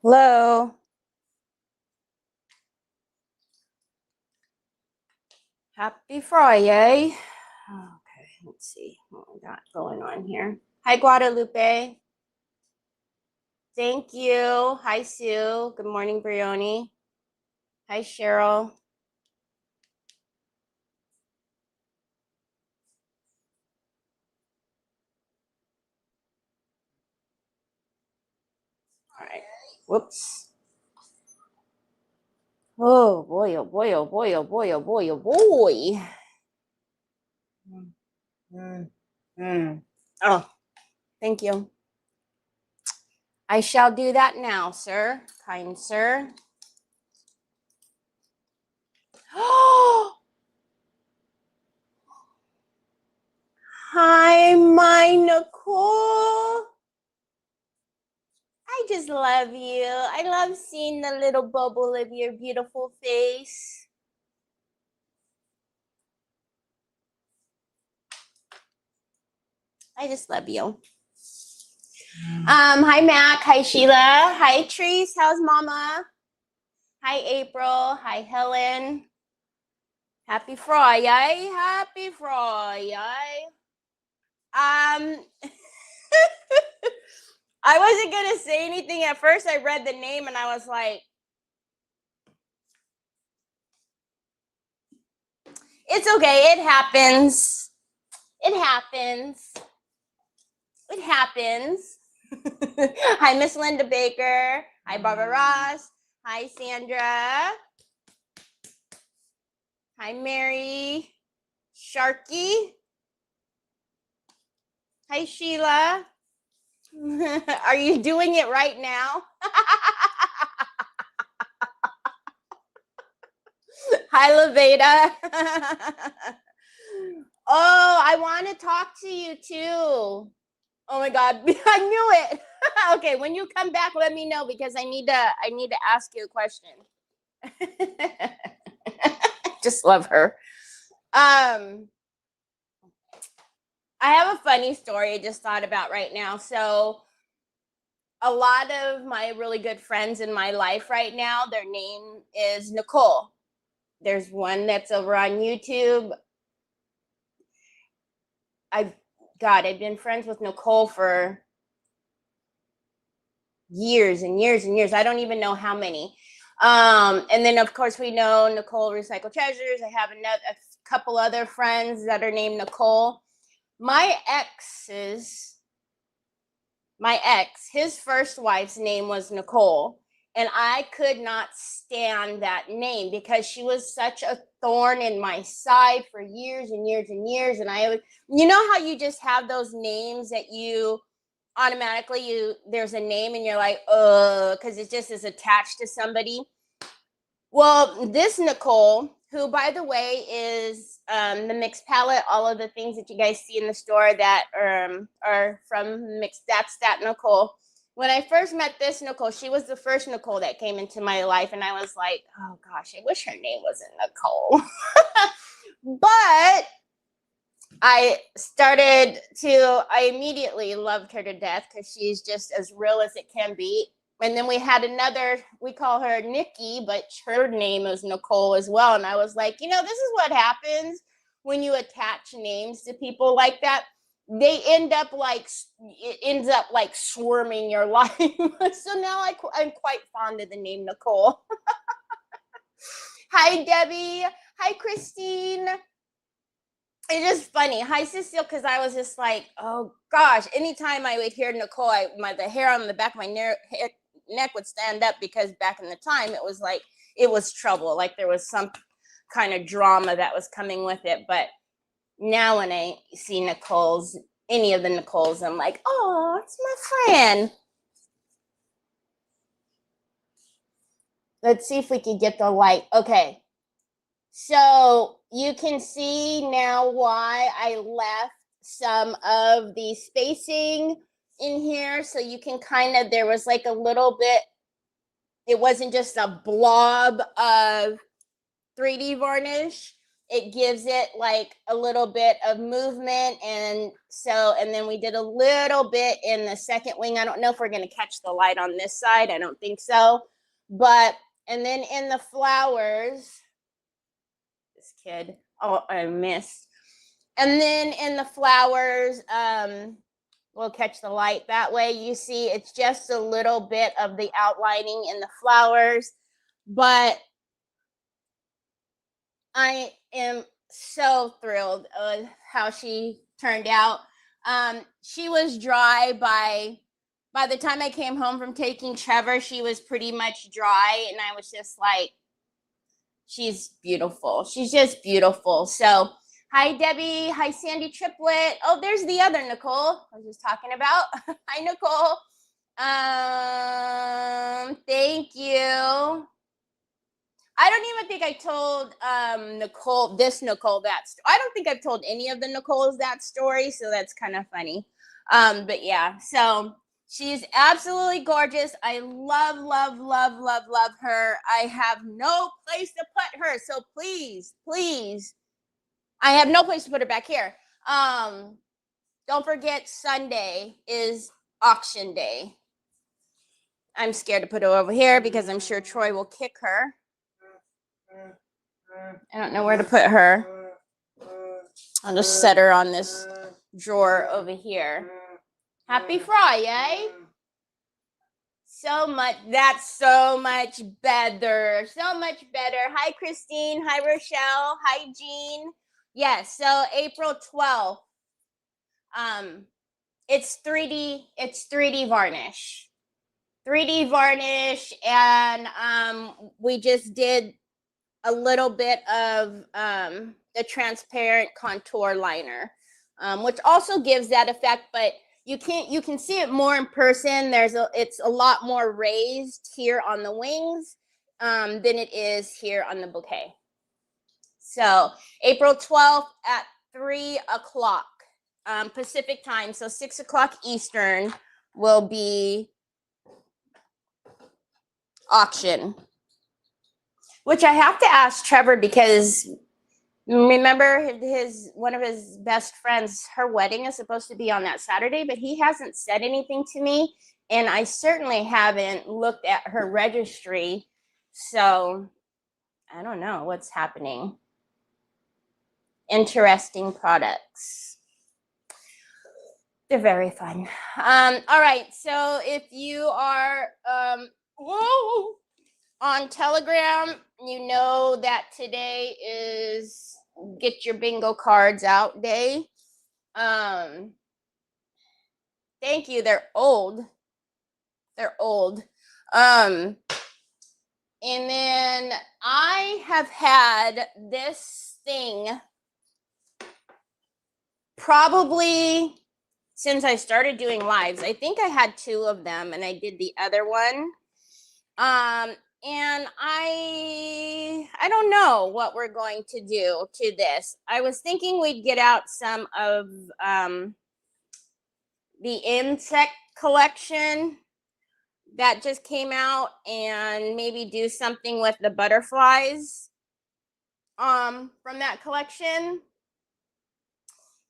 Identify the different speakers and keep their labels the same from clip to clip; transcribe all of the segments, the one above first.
Speaker 1: Hello. Happy Friday. Okay, let's see what we got going on here. Hi, Guadalupe. Thank you. Hi, Sue. Good morning, Brioni. Hi, Cheryl. All right. Whoops. Oh boy, oh boy, oh boy, oh boy, oh boy, oh boy. Oh, thank you. I shall do that now, sir. Kind sir. Hi, my Nicole. I just love you. I love seeing the little bubble of your beautiful face. I just love you. Hi Mac. Hi Sheila. Hi Trees. How's Mama? Hi April. Hi Helen. Happy Friday. Happy Friday. I wasn't gonna say anything at first. I read the name and I was like, it's okay. It happens. It happens. It happens. Hi, Miss Linda Baker. Hi, Barbara Ross. Hi, Sandra. Hi, Mary. Sharky. Hi, Sheila. Are you doing it right now? Hi, Laveda. Oh, I want to talk to you too. Oh my God, I knew it. Okay, when you come back, let me know because I need to ask you a question. Just love her. I have a funny story I just thought about right now. So a lot of my really good friends in my life right now, their name is Nicole. There's one that's over on YouTube. I've been friends with Nicole for years and years and years. I don't even know how many. And then of course we know Nicole Recycle Treasures. I have a couple other friends that are named Nicole. My ex, his first wife's name was Nicole. And I could not stand that name because she was such a thorn in my side for years and years and years. And you know how you just have those names that you automatically there's a name and you're like, because it just is attached to somebody. Well, this Nicole, who by the way is the mixed palette, all of the things that you guys see in the store that are from mixed, that's that Nicole. When I first met this Nicole, she was the first Nicole that came into my life, and I was like, oh gosh, I wish her name wasn't Nicole. But I immediately loved her to death because she's just as real as it can be. And then we had another, we call her Nikki, but her name is Nicole as well. And I was like, this is what happens when you attach names to people like that. They it ends up like swarming your life. So now I'm quite fond of the name Nicole. Hi, Debbie. Hi, Christine. It's just funny. Hi, Cecile, because I was just like, oh gosh, anytime I would hear Nicole, the hair on the back of my neck would stand up because back in the time it was trouble. Like there was some kind of drama that was coming with it. But now when I see any of the Nicoles, I'm like, oh, it's my friend. Let's see if we can get the light. Okay. So you can see now why I left some of the spacing in here. So you can there was like a little bit, it wasn't just a blob of 3D varnish. it gives it like a little bit of movement. And then we did a little bit in the second wing. I don't know if we're going to catch the light on this side. I don't think so. But, and then in the flowers, this kid, oh, I missed. And then in the flowers, we'll catch the light that way. You see, it's just a little bit of the outlining in the flowers, but I am so thrilled with how she turned out. She was dry by the time I came home from taking Trevor, she was pretty much dry, and I was just like, she's beautiful. She's just beautiful. So hi, Debbie. Hi, Sandy Triplet. Oh, there's the other Nicole I was just talking about. Hi, Nicole. Thank you. I don't even think I told Nicole that story. I don't think I've told any of the Nicoles that story, so that's kind of funny. But yeah, so she's absolutely gorgeous. I love, love, love, love, love her. I have no place to put her, so please, please, I have no place to put her back here. Don't forget, Sunday is auction day. I'm scared to put her over here because I'm sure Troy will kick her. I don't know where to put her. I'll just set her on this drawer over here. Happy Friday. So much, that's so much better. So much better. Hi, Christine. Hi, Rochelle. Hi, Jean. Yes, so April 12th. It's 3D varnish. 3D varnish, and we just did a little bit of the transparent contour liner, which also gives that effect, but you can see it more in person. It's a lot more raised here on the wings than it is here on the bouquet. So April 12th at 3 o'clock Pacific time, so 6 o'clock Eastern will be auction. Which I have to ask Trevor, because remember one of his best friends, her wedding is supposed to be on that Saturday, but he hasn't said anything to me, and I certainly haven't looked at her registry, so I don't know what's happening. Interesting products. They're very fun. All right, so if you are on Telegram, you know that today is get your bingo cards out day. Thank you. They're old. They're old. And then I have had this thing probably since I started doing lives. I think I had 2 of them, and I did the other one. And I don't know what we're going to do to this. I was thinking we'd get out some of the insect collection that just came out, and maybe do something with the butterflies from that collection.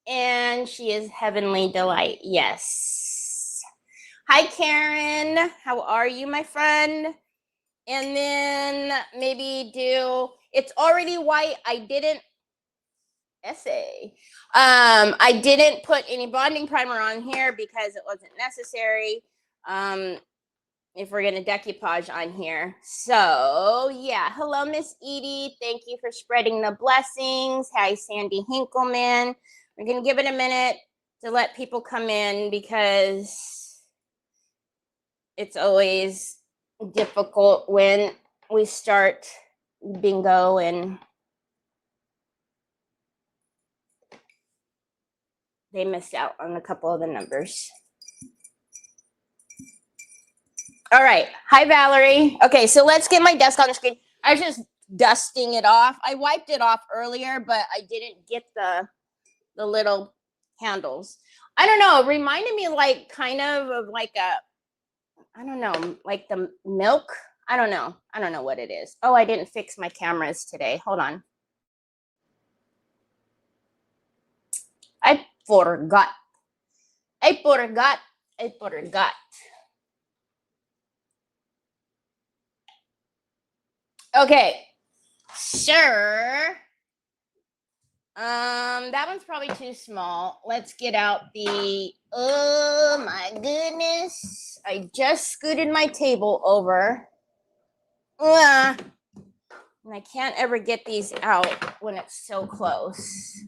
Speaker 1: And she is Heavenly Delight. Yes. Hi, Karen. How are you, my friend? And then maybe do, it's already white. I didn't I didn't put any bonding primer on here because it wasn't necessary if we're going to decoupage on here. So yeah, hello, Miss Edie. Thank you for spreading the blessings. Hi, Sandy Hinkleman. We're going to give it a minute to let people come in because it's always difficult when we start bingo and they missed out on a couple of the numbers. All right. Hi, Valerie. Okay, so let's get my desk on the screen. I was just dusting it off. I wiped it off earlier, but I didn't get the little handles. I don't know. It reminded me like kind of like a, I don't know, like the milk. I don't know. I don't know what it is. Oh, I didn't fix my cameras today. Hold on. forgot. I forgot. I forgot. Okay, sure. That one's probably too small. Let's get out the, oh my goodness. I just scooted my table over. And I can't ever get these out when it's so close.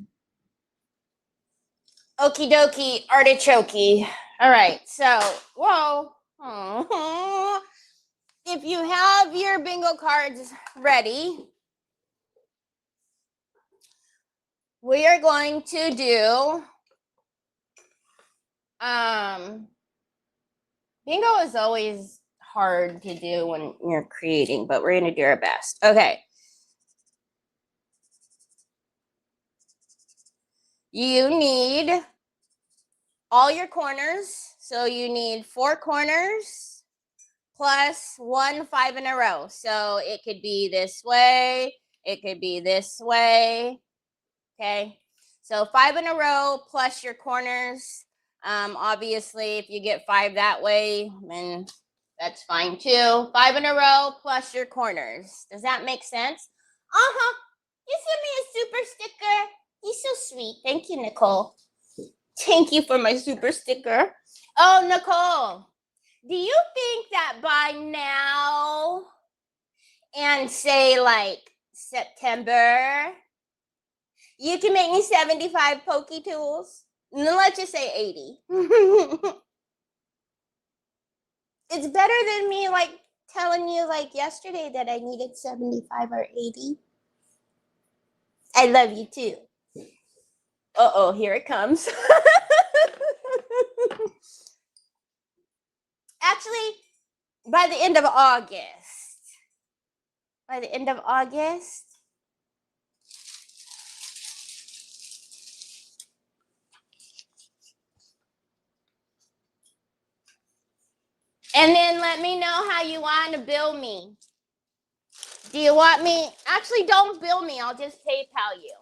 Speaker 1: Okie dokie, artichoke. All right, so, whoa. If you have your bingo cards ready, we are going to do, bingo is always hard to do when you're creating, but we're going to do our best. Okay. You need all your corners. So you need 4 corners plus 1 5 in a row. So it could be this way. It could be this way. Okay. So 5 in a row plus your corners. Obviously, if you get 5 that way, then that's fine too. 5 in a row plus your corners. Does that make sense? Uh-huh. You sent me a super sticker. He's so sweet. Thank you, Nicole. Thank you for my super sticker. Oh, Nicole, do you think that by now and say like September, you can make me 75 Poke Tools? And then let's just say 80. It's better than me like telling you like yesterday that I needed 75 or 80. I love you too. Uh-oh, here it comes. Actually, by the end of August. By the end of August. And then let me know how you want to bill me. Do you want me? Actually, don't bill me. I'll just PayPal you.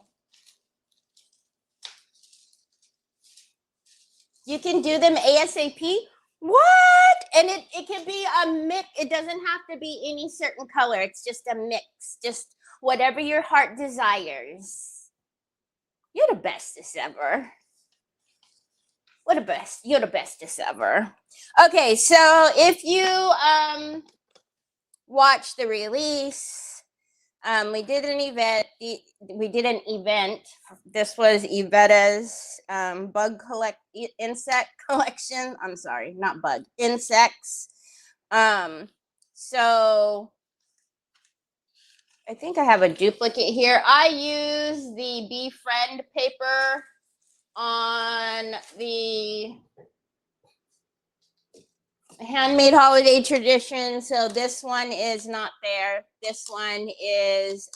Speaker 1: You can do them ASAP. What? And it can be a mix. It doesn't have to be any certain color. It's just a mix. Just whatever your heart desires. You're the bestest ever. What a best. You're the bestest ever. Okay, so if you watch the release, we did an event. This was Yvetta's insect collection. I'm sorry, not bug, insects. So I think I have a duplicate here. I use the Befriend paper on the Handmade Holiday Tradition. So this one is not there. This one is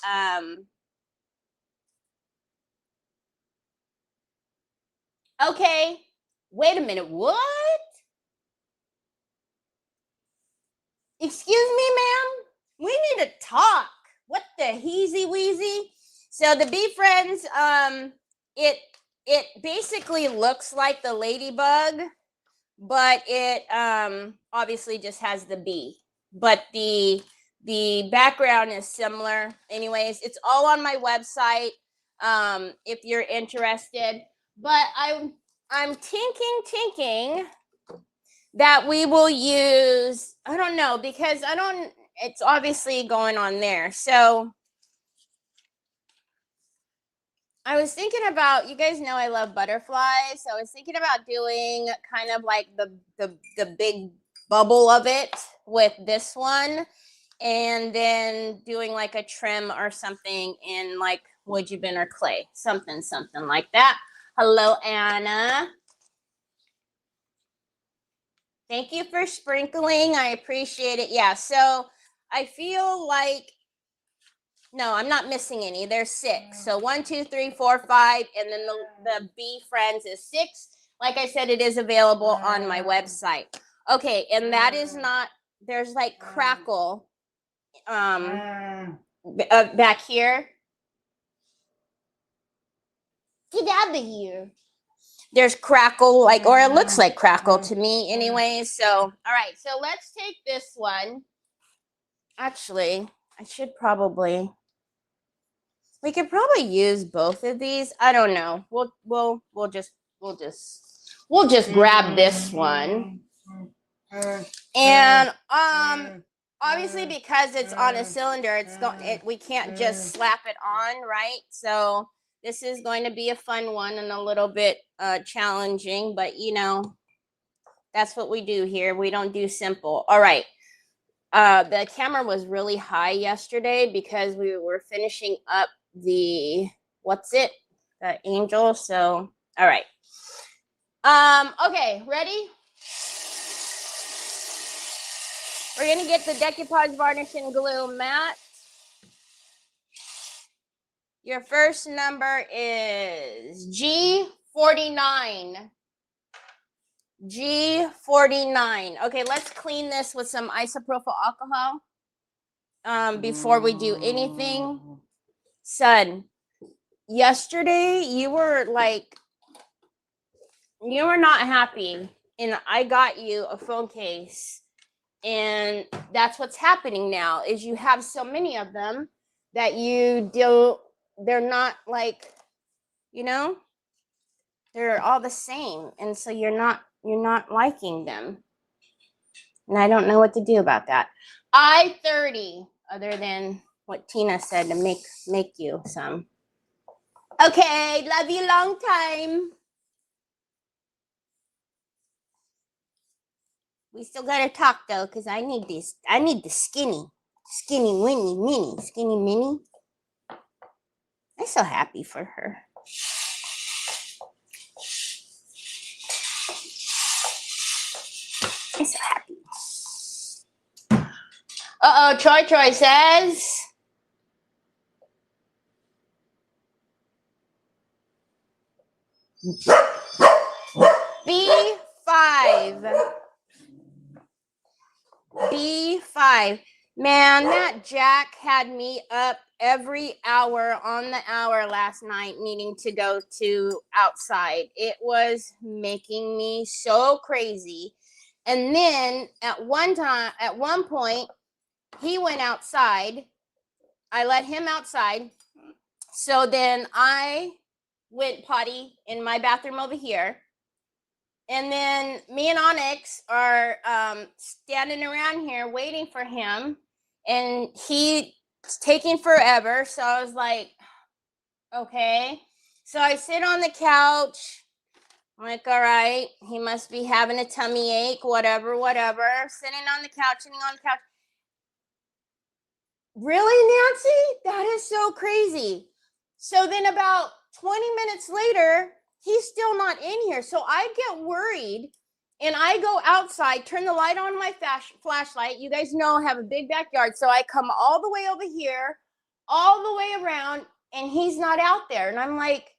Speaker 1: okay. Wait a minute. What? Excuse me, ma'am. We need to talk. What the heezy weezy? So the Befriends, it basically looks like the ladybug, but it obviously just has the bee. But the background is similar. Anyways, it's all on my website if you're interested. But I'm thinking that we will use, I don't know, because it's obviously going on there. So I was thinking about, you guys know I love butterflies. So I was thinking about doing kind of like the big bubble of it with this one. And then doing like a trim or something in like wood you been or clay. Something like that. Hello, Anna. Thank you for sprinkling. I appreciate it. Yeah, so I feel like, no, I'm not missing any. There's 6. So 1, 2, 3, 4, 5, and then the Befriends is 6. Like I said, it is available on my website. Okay, and that is not, there's like crackle back here. Get out of here. there's crackle, like, or it looks like crackle to me anyway. So, all right, so let's take this one. Actually, I should probably, we could probably use both of these. I don't know. We'll just grab this one. And obviously because it's on a cylinder, we can't just slap it on, right? So this is going to be a fun one and a little bit challenging, but you know, that's what we do here. We don't do simple. All right. The camera was really high yesterday because we were finishing up the the angel. So all right. Okay, ready? We're gonna get the decoupage varnish and glue matte. Your first number is G49. G49. Okay, let's clean this with some isopropyl alcohol before we do anything. Son, yesterday you were not happy, and I got you a phone case, and that's what's happening now is you have so many of them that they're not like, you know, they're all the same, and so you're not liking them, and I don't know what to do about that. I-30, other than what Tina said to make you some. Okay, love you long time. We still gotta talk though, because I need this. I need the skinny mini. I'm so happy for her. I'm so happy. Troy says. B5. Man, that Jack had me up every hour on the hour last night needing to go to outside. It was making me so crazy. And then at one point, he went outside. I let him outside. So then I went potty in my bathroom over here. And then me and Onyx are standing around here waiting for him, and he's taking forever. So I was like, okay. So I sit on the couch. I'm like, all right, he must be having a tummy ache, whatever. Sitting on the couch. Really, Nancy? That is so crazy. So then about 20 minutes later, he's still not in here. So I get worried, and I go outside, turn the light on my flashlight. You guys know I have a big backyard. So I come all the way over here, all the way around, and he's not out there. And I'm like,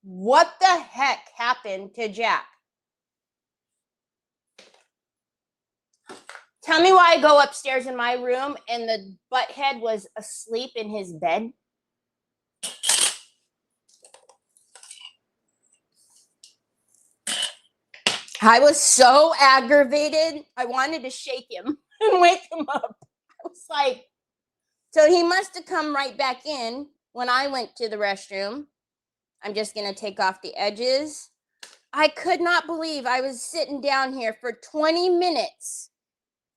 Speaker 1: what the heck happened to Jack? Tell me why I go upstairs in my room and the butthead was asleep in his bed. I was so aggravated. I wanted to shake him and wake him up. I was like, so he must have come right back in when I went to the restroom. I'm just going to take off the edges. I could not believe I was sitting down here for 20 minutes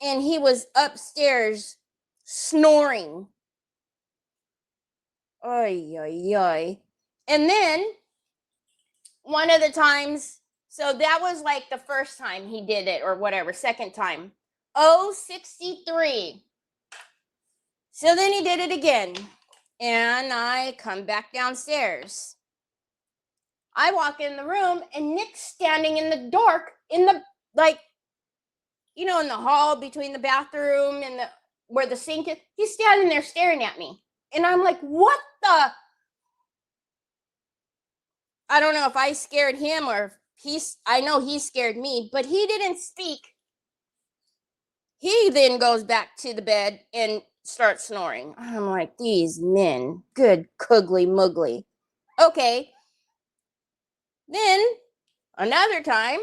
Speaker 1: and he was upstairs snoring. Oy, oy, oy. And then one of the times, so that was like the first time he did it or whatever, second time. 63. So then he did it again. And I come back downstairs. I walk in the room and Nick's standing in the dark in the, like, you know, in the hall between the bathroom and where the sink is. He's standing there staring at me. And I'm like, what the? I don't know if I scared him or I know he scared me, but he didn't speak. He then goes back to the bed and starts snoring. I'm like, these men, good cuggly muggly. Okay. Then another time,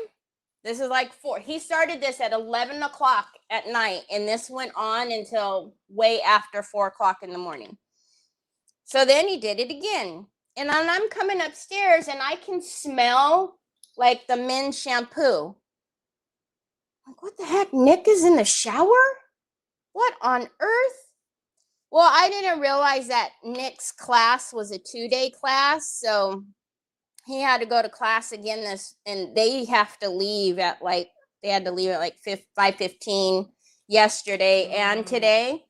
Speaker 1: this is like 4. He started this at 11 o'clock at night, and this went on until way after 4 o'clock in the morning. So then he did it again. And then I'm coming upstairs, and I can smell like the men's shampoo. Like, what the heck? Nick is in the shower? What on earth? Well, I didn't realize that Nick's class was a 2-day class, so he had to go to class again and they have to leave at like, they had to leave at like 5:15 yesterday and today.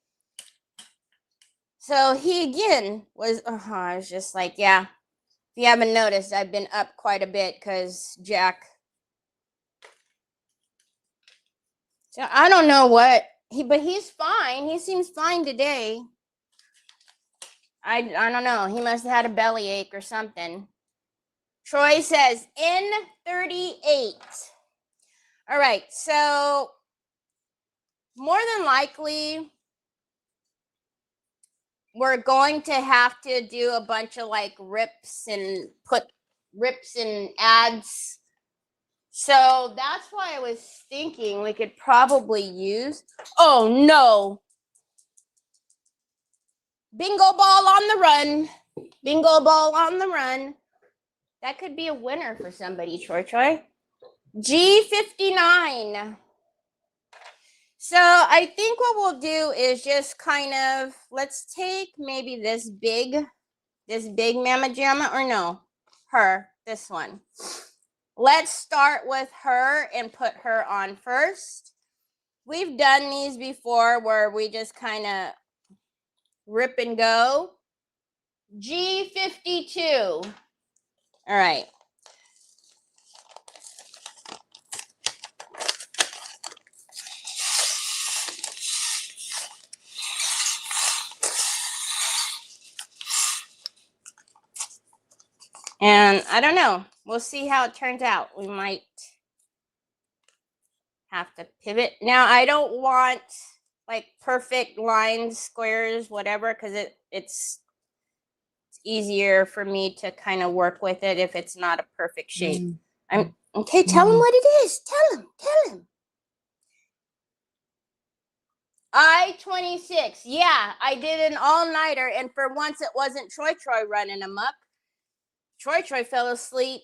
Speaker 1: So he again was, I was just like, yeah, if you haven't noticed, I've been up quite a bit because Jack, so I don't know what, but he's fine. He seems fine today. I don't know. He must have had a bellyache or something. Troy says N38. All right, so more than likely, we're going to have to do a bunch of like rips and ads. So that's why I was thinking we could probably use, oh no, bingo ball on the run. Bingo ball on the run. That could be a winner for somebody, Troy. G59. So I think what we'll do is just kind of, let's take maybe this big Mama Jamma, or no, this one. Let's start with her and put her on first. We've done these before where we just kind of rip and go. G52. All right. And I don't know. We'll see how it turns out. We might have to pivot. Now, I don't want like perfect lines, squares, whatever, because it's easier for me to kind of work with it if it's not a perfect shape. I'm okay. Tell him what it is. Tell him. I-26. Yeah, I did an all-nighter, and for once it wasn't Troy running amok. Troy fell asleep.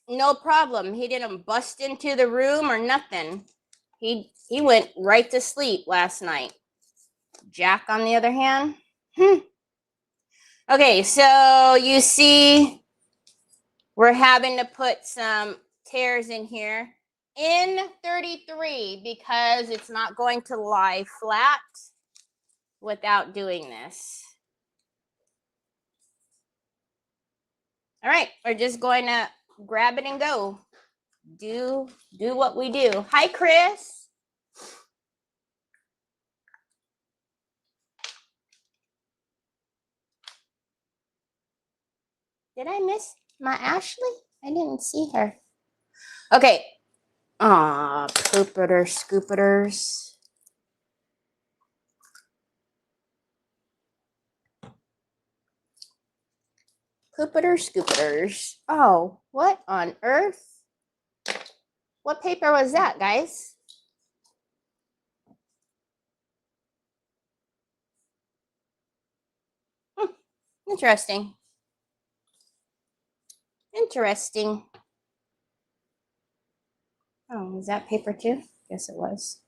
Speaker 1: No problem. He didn't bust into the room or nothing. He went right to sleep last night. Jack, on the other hand, Okay, so you see we're having to put some tears in here. In 33, because it's not going to lie flat without doing this. All right, we're just going to grab it and go. Do what we do. Hi, Chris. Did I miss my Ashley? I didn't see her. Okay. Aw, scoopiters. Scoopiters. Oh, what on earth? What paper was that, guys? Interesting. Oh, was that paper too? Guess it was.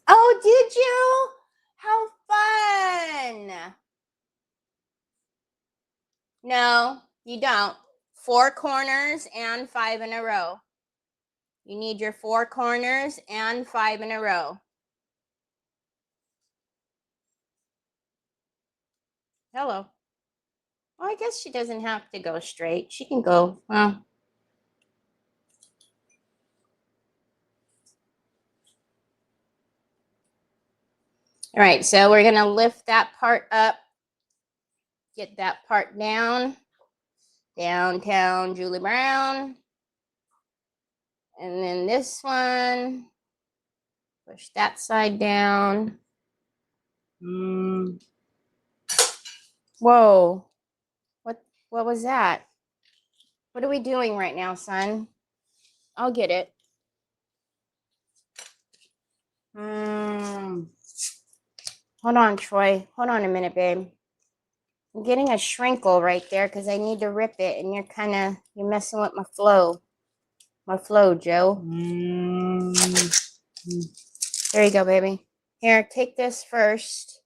Speaker 1: Oh, did you? How fun. No, you don't. 4 corners and 5 in a row. You need your 4 corners and 5 in a row. Hello. Well, I guess she doesn't have to go straight. She can go, well. All right, so we're going to lift that part up. Get that part down. Downtown Julie Brown. And then this one, Push that side down. Whoa. What was that? What are we doing right now, son? I'll get it. Hold on, Troy. Hold on a minute, babe. I'm getting a shrinkle right there because I need to rip it, and you're messing with my flow. My flow, Joe. There you go, baby. Here, take this first.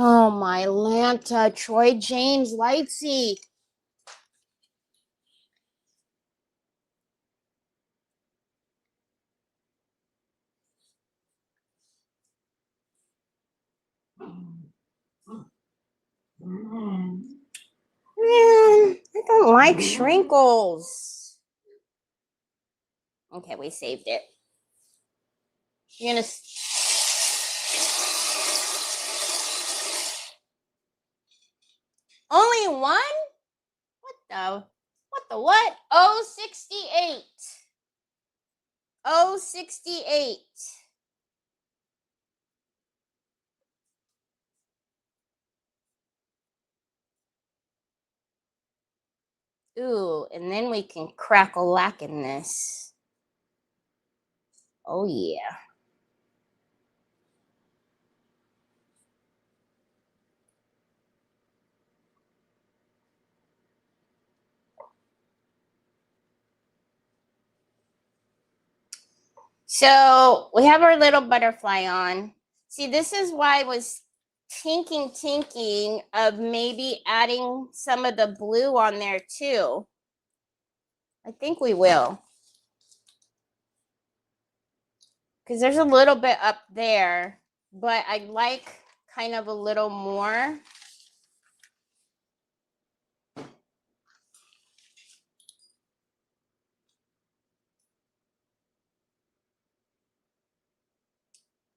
Speaker 1: Oh, my Lanta. Troy James Lightsey. Man, I don't like shrinkles. Okay, we saved it. You're gonna... Only one? What the what? 068. 068. Ooh, and then we can crackle-lack in this. Oh, yeah. So we have our little butterfly on. See, this is why I was thinking of maybe adding some of the blue on there too. I think we will. Because there's a little bit up there, but I like kind of a little more.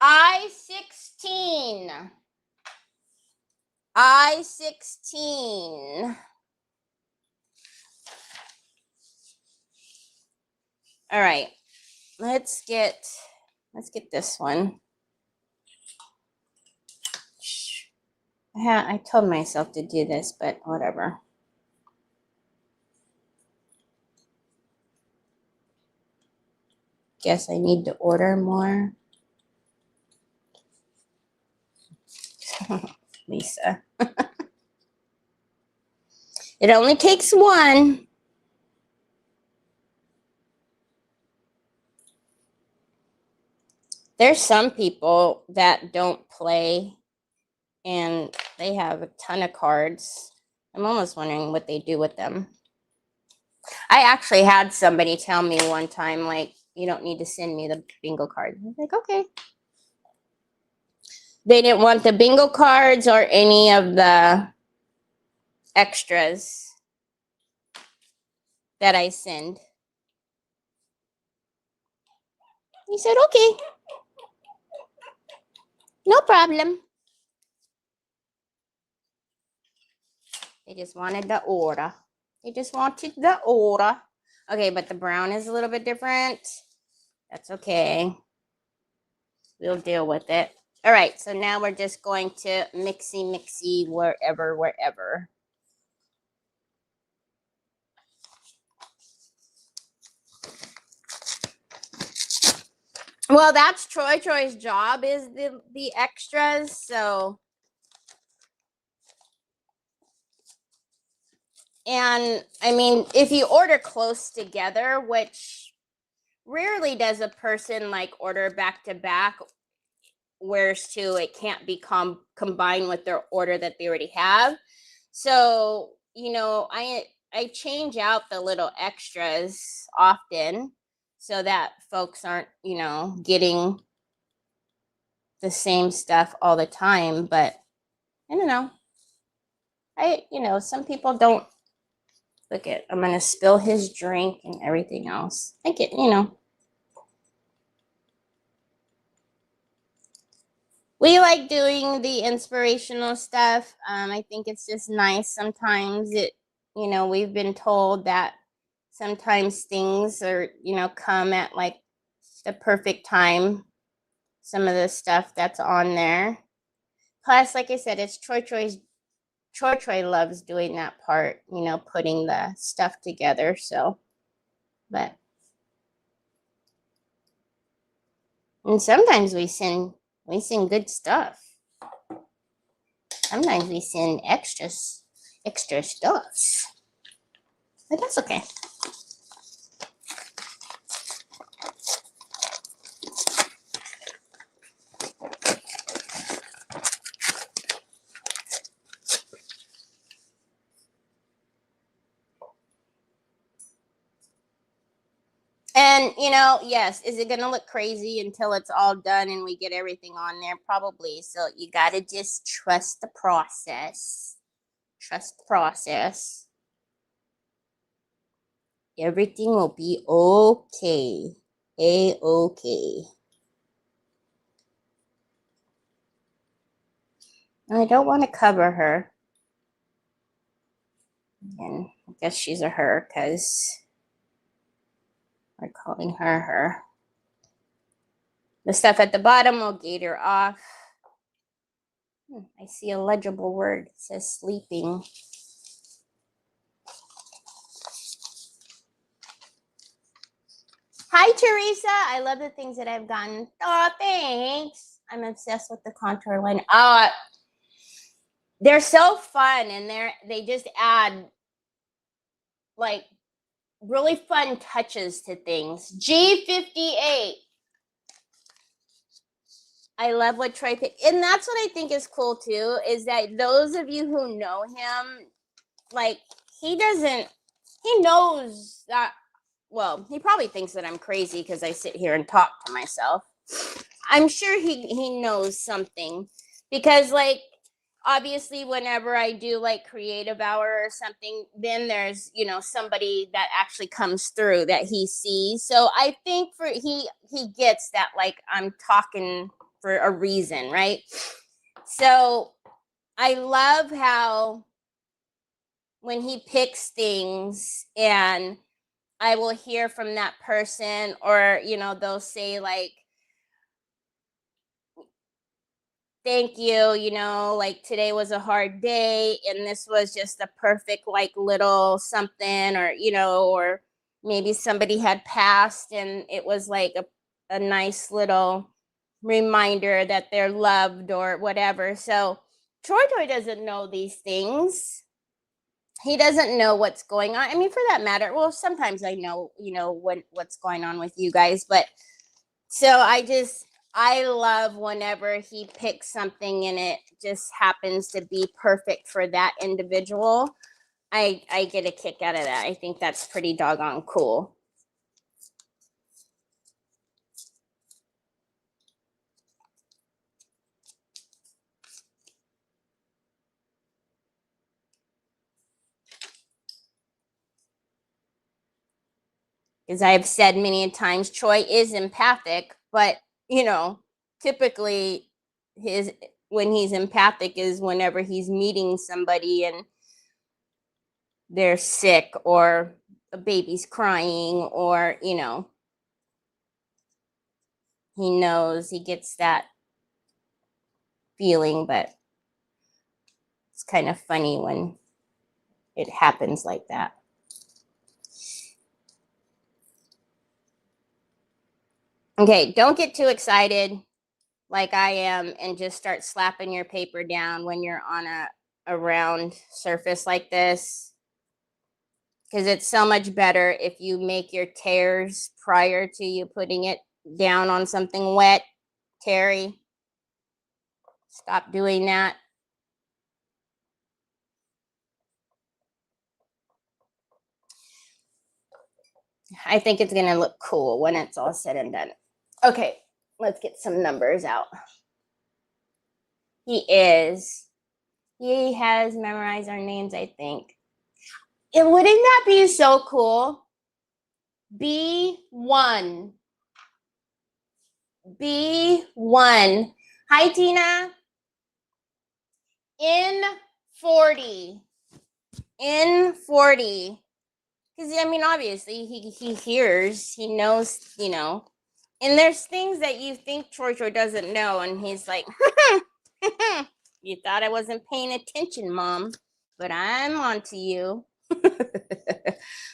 Speaker 1: I-16. I-16. All right. Let's get this one. I told myself to do this, but whatever. Guess I need to order more. Lisa. It only takes one. There's some people that don't play and they have a ton of cards. I'm almost wondering what they do with them. I actually had somebody tell me one time, like, you don't need to send me the bingo cards. I was like, okay. They didn't want the bingo cards or any of the extras that I send. He said, okay. No problem. They just wanted the order. They just wanted the order. Okay, but the brown is a little bit different. That's okay. We'll deal with it. All right, so now we're just going to mixy wherever. Well, that's Troy's job is the extras, so. And I mean, if you order close together, which rarely does a person like order back to back, whereas to it can't be combined with their order that they already have. So, you know, I change out the little extras often so that folks aren't, you know, getting the same stuff all the time. But I don't know. You know, some people don't. Look at, I'm going to spill his drink and everything else. I get, you know. We like doing the inspirational stuff. I think it's just nice. Sometimes you know, we've been told that sometimes things are, you know, come at like the perfect time. Some of the stuff that's on there. Plus, like I said, it's Troy loves doing that part, you know, putting the stuff together. So, but, and sometimes we send good stuff. Sometimes we send extra stuffs, but that's okay. And, you know, yes, is it going to look crazy until it's all done and we get everything on there? Probably. So you got to just trust the process. Trust the process. Everything will be okay. A-okay. I don't want to cover her. And I guess she's a her because we're calling her her. The stuff at the bottom will gator off. I see a legible word. It says sleeping. Hi, Teresa. I love the things that I've gotten. Oh, thanks. I'm obsessed with the contour line. They're so fun, and they just add like really fun touches to things. G58. I love what Troy picked. And that's what I think is cool too, is that those of you who know him, like he knows that, well, he probably thinks that I'm crazy because I sit here and talk to myself. I'm sure he knows something because like obviously whenever I do like creative hour or something, then there's, you know, somebody that actually comes through that he sees. So I think he gets that like I'm talking for a reason, right? So I love how when he picks things and I will hear from that person, or, you know, they'll say like, thank you, you know, like today was a hard day and this was just a perfect like little something, or, you know, or maybe somebody had passed and it was like a nice little reminder that they're loved or whatever. So Troy doesn't know these things. He doesn't know what's going on. I mean, for that matter, well, sometimes I know, you know, what's going on with you guys, but so I love whenever he picks something and it just happens to be perfect for that individual. I get a kick out of that. I think that's pretty doggone cool. As I've said many times, Troy is empathic, but you know, typically when he's empathic is whenever he's meeting somebody and they're sick or a baby's crying, or, you know, he knows, he gets that feeling. But it's kind of funny when it happens like that. Okay, don't get too excited like I am and just start slapping your paper down when you're on a round surface like this, because it's so much better if you make your tears prior to you putting it down on something wet. Terry, stop doing that. I think it's going to look cool when it's all said and done. Okay, let's get some numbers out. He has memorized our names, I think. And wouldn't that be so cool? B1. B1. Hi, Tina. N40. N40. Because, I mean, obviously, he hears, he knows, you know, And there's things that you think Troy doesn't know, and he's like, you thought I wasn't paying attention, Mom, but I'm on to you.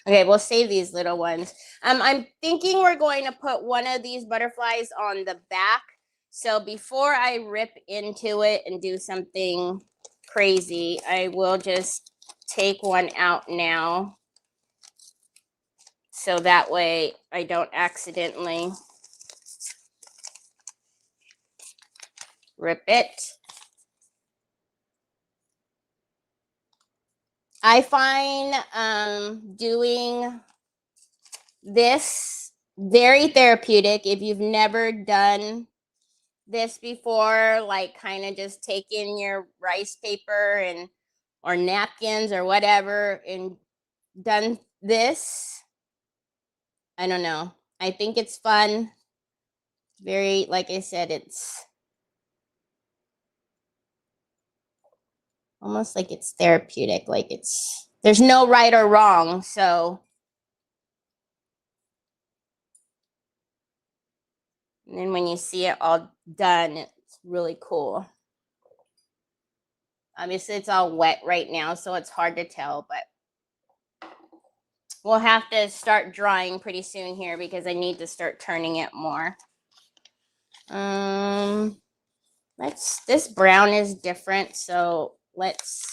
Speaker 1: Okay, we'll save these little ones. I'm thinking we're going to put one of these butterflies on the back. So before I rip into it and do something crazy, I will just take one out now. So that way I don't accidentally rip it. I find doing this very therapeutic. If you've never done this before, like kind of just taking your rice paper and or napkins or whatever and done this, I don't know. I think it's fun. Very, like I said, it's almost like it's therapeutic. Like there's no right or wrong. So, and then when you see it all done, it's really cool. Obviously, it's all wet right now, so it's hard to tell, but we'll have to start drying pretty soon here because I need to start turning it more. This brown is different, so let's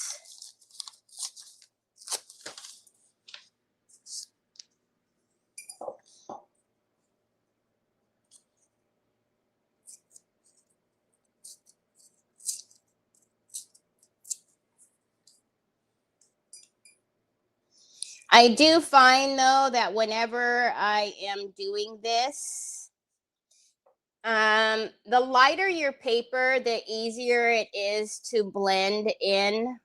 Speaker 1: I do find though that whenever I am doing this, the lighter your paper, the easier it is to blend in,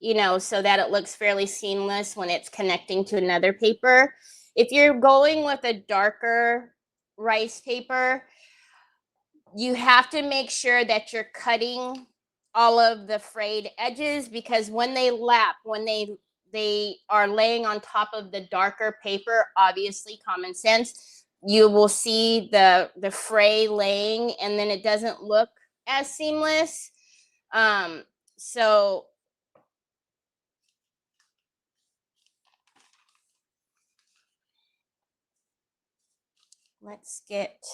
Speaker 1: you know, so that it looks fairly seamless when it's connecting to another paper. If you're going with a darker rice paper, you have to make sure that you're cutting all of the frayed edges, because when they lap, when they are laying on top of the darker paper, obviously common sense, you will see the fray laying, and then it doesn't look as seamless. So let's get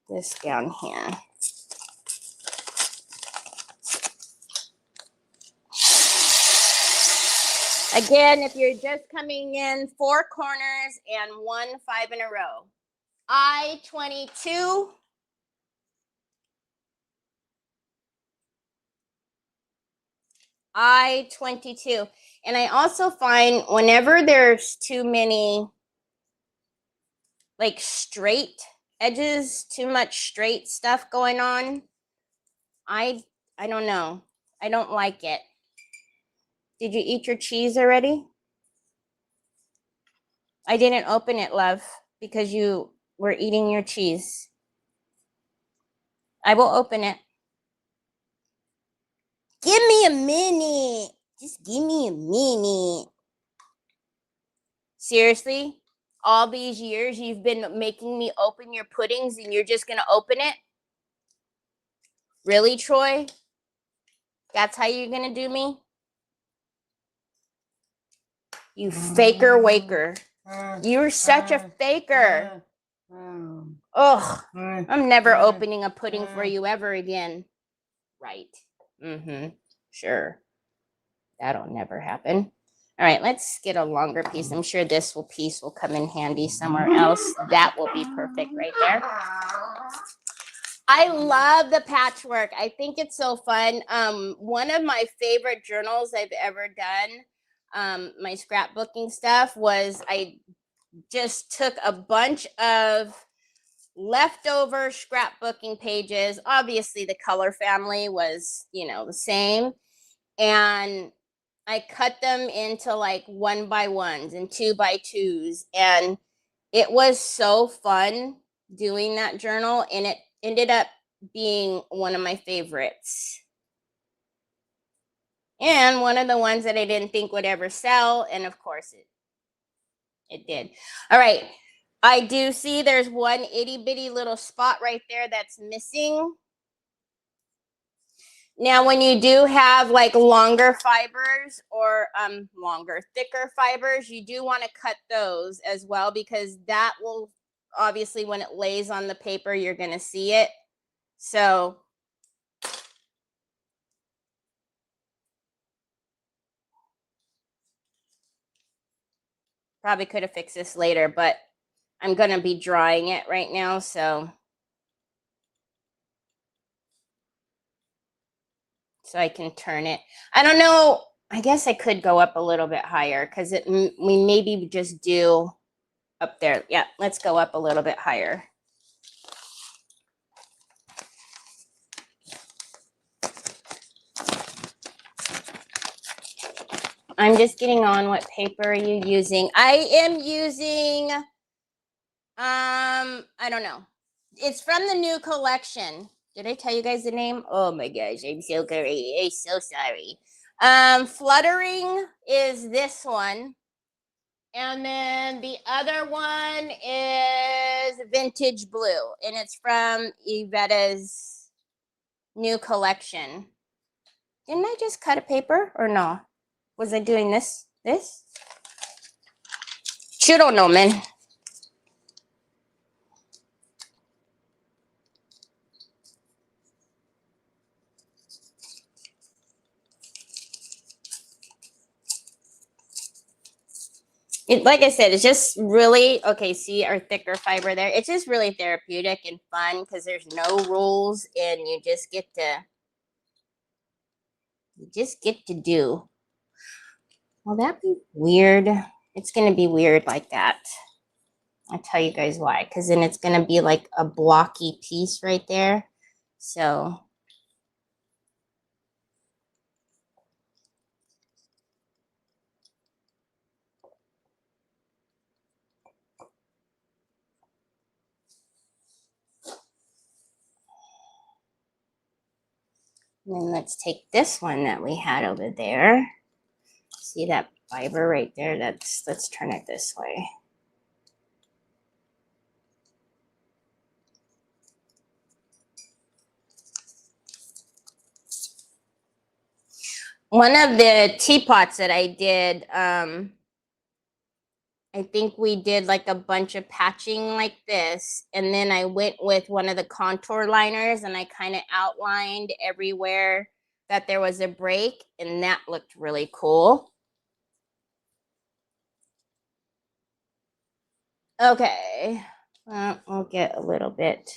Speaker 1: this down here. Again, if you're just coming in, 4 corners and 1 5 in a row. I-22. I-22. And I also find whenever there's too many like straight edges, too much straight stuff going on, I don't know. I don't like it. Did you eat your cheese already? I didn't open it, love, because you were eating your cheese. I will open it. Give me a minute. Just give me a minute. Seriously? All these years you've been making me open your puddings and you're just going to open it? Really, Troy? That's how you're going to do me? You faker waker. You're such a faker. Ugh. I'm never opening a pudding for you ever again. Right. Mm-hmm. Sure. That'll never happen. All right, let's get a longer piece. I'm sure this piece will come in handy somewhere else. That will be perfect right there. I love the patchwork. I think it's so fun. One of my favorite journals I've ever done, my scrapbooking stuff, was I just took a bunch of leftover scrapbooking pages. Obviously, the color family was, you know, the same. And I cut them into like 1 by 1s and 2 by 2s. And it was so fun doing that journal. And it ended up being one of my favorites. And one of the ones that I didn't think would ever sell. And of course it did. All right. I do see there's one itty bitty little spot right there that's missing. Now, when you do have like longer fibers or thicker fibers, you do want to cut those as well, because that will obviously, when it lays on the paper, you're going to see it. So probably could have fixed this later, but I'm going to be drying it right now, so I can turn it. I don't know. I guess I could go up a little bit higher, because we maybe just do up there. Yeah, let's go up a little bit higher. I'm just getting on. What paper are you using? I am using, I don't know. It's from the new collection. Did I tell you guys the name? Oh my gosh, I'm so sorry. I'm so sorry. Fluttering is this one. And then the other one is Vintage Blue. And it's from Yvetta's new collection. Didn't I just cut a paper or no? Was I doing this? This? You don't know, man. Like I said, it's just really, okay, see our thicker fiber there. It's just really therapeutic and fun, because there's no rules, and you just get to do. Will that be weird? It's going to be weird like that. I'll tell you guys why, because then it's going to be like a blocky piece right there. So then let's take this one that we had over there. See that fiber right there? Let's turn it this way. One of the teapots that I did, I think we did like a bunch of patching like this, and then I went with one of the contour liners and I kind of outlined everywhere that there was a break, and that looked really cool. Okay, we'll get a little bit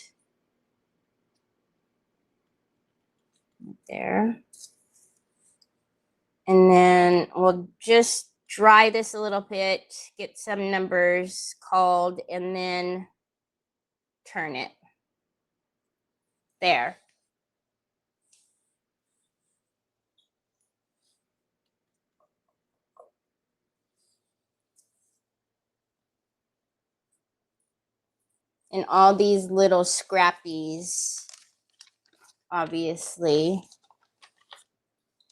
Speaker 1: there. And then we'll just dry this a little bit, get some numbers called, and then turn it. There. And all these little scrappies, obviously,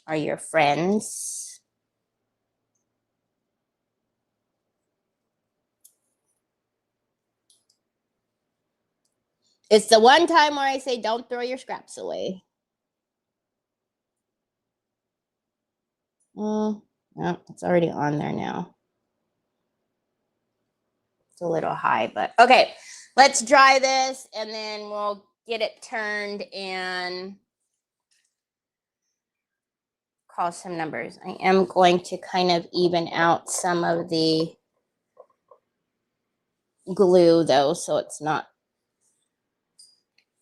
Speaker 1: are your friends. It's the one time where I say don't throw your scraps away. No, it's already on there now. It's a little high, but okay. Let's dry this, and then we'll get it turned and call some numbers. I am going to kind of even out some of the glue though, so it's not.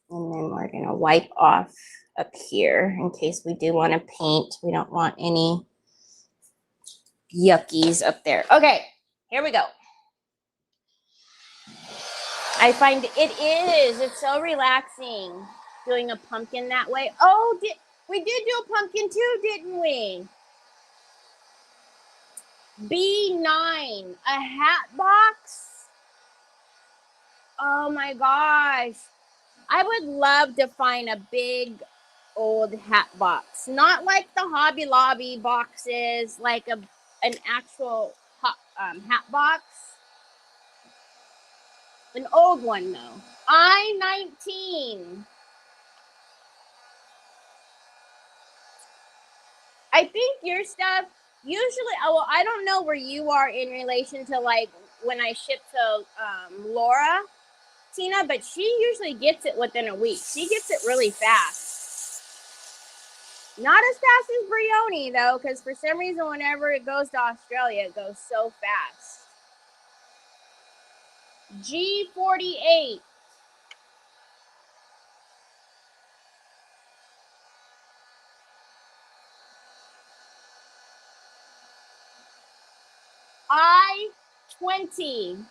Speaker 1: And then we're going to wipe off up here in case we do want to paint. We don't want any yuckies up there. Okay, here we go. I find it's so relaxing doing a pumpkin that way. Oh, we did do a pumpkin too, didn't we? B9, a hat box. Oh my gosh. I would love to find a big old hat box. Not like the Hobby Lobby boxes, like an actual hat box. An old one though. I-19. I think your stuff usually, well, I don't know where you are in relation to like when I ship to Laura, Tina, but she usually gets it within a week. She gets it really fast. Not as fast as Brioni though, because for some reason, whenever it goes to Australia, it goes so fast. G48. I-20.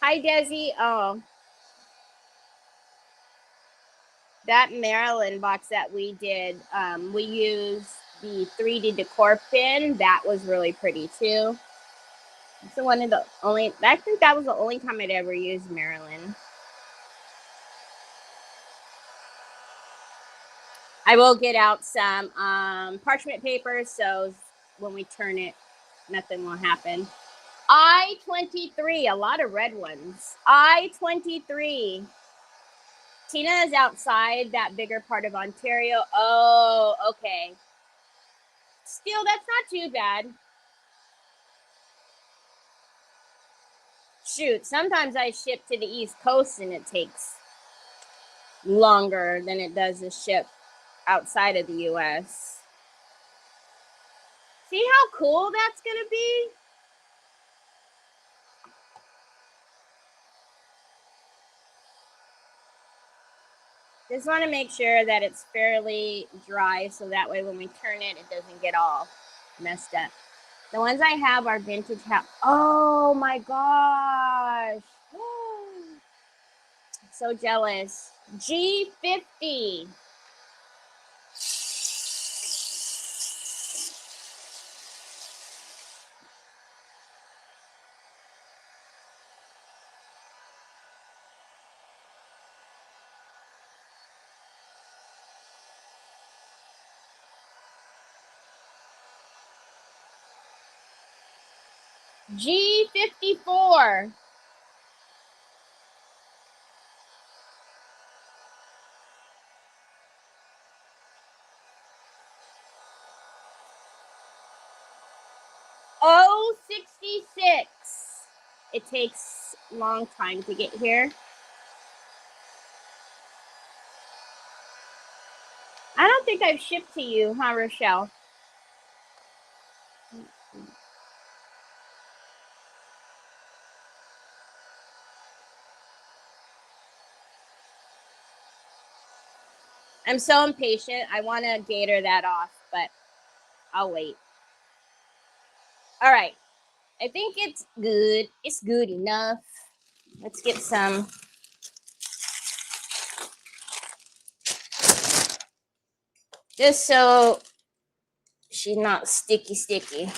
Speaker 1: Hi, Desi. Oh, that Maryland box that we did, we used the 3D decor pin. That was really pretty too. It's one of the only, I think that was the only time I'd ever used Maryland. I will get out some parchment paper, so when we turn it, nothing will happen. I-23, a lot of red ones. I-23. Tina is outside that bigger part of Ontario. Oh, okay. Still, that's not too bad. Shoot, sometimes I ship to the East Coast and it takes longer than it does to ship outside of the US. See how cool that's going to be? Just want to make sure that it's fairly dry so that way when we turn it, it doesn't get all messed up. The ones I have are vintage house. Oh my gosh. So jealous. G50. G54. O66. It takes a long time to get here. I don't think I've shipped to you, huh, Rochelle? I'm so impatient. I want to gator that off, but I'll wait. All right. I think it's good. It's good enough. Let's get some. Just so she's not sticky.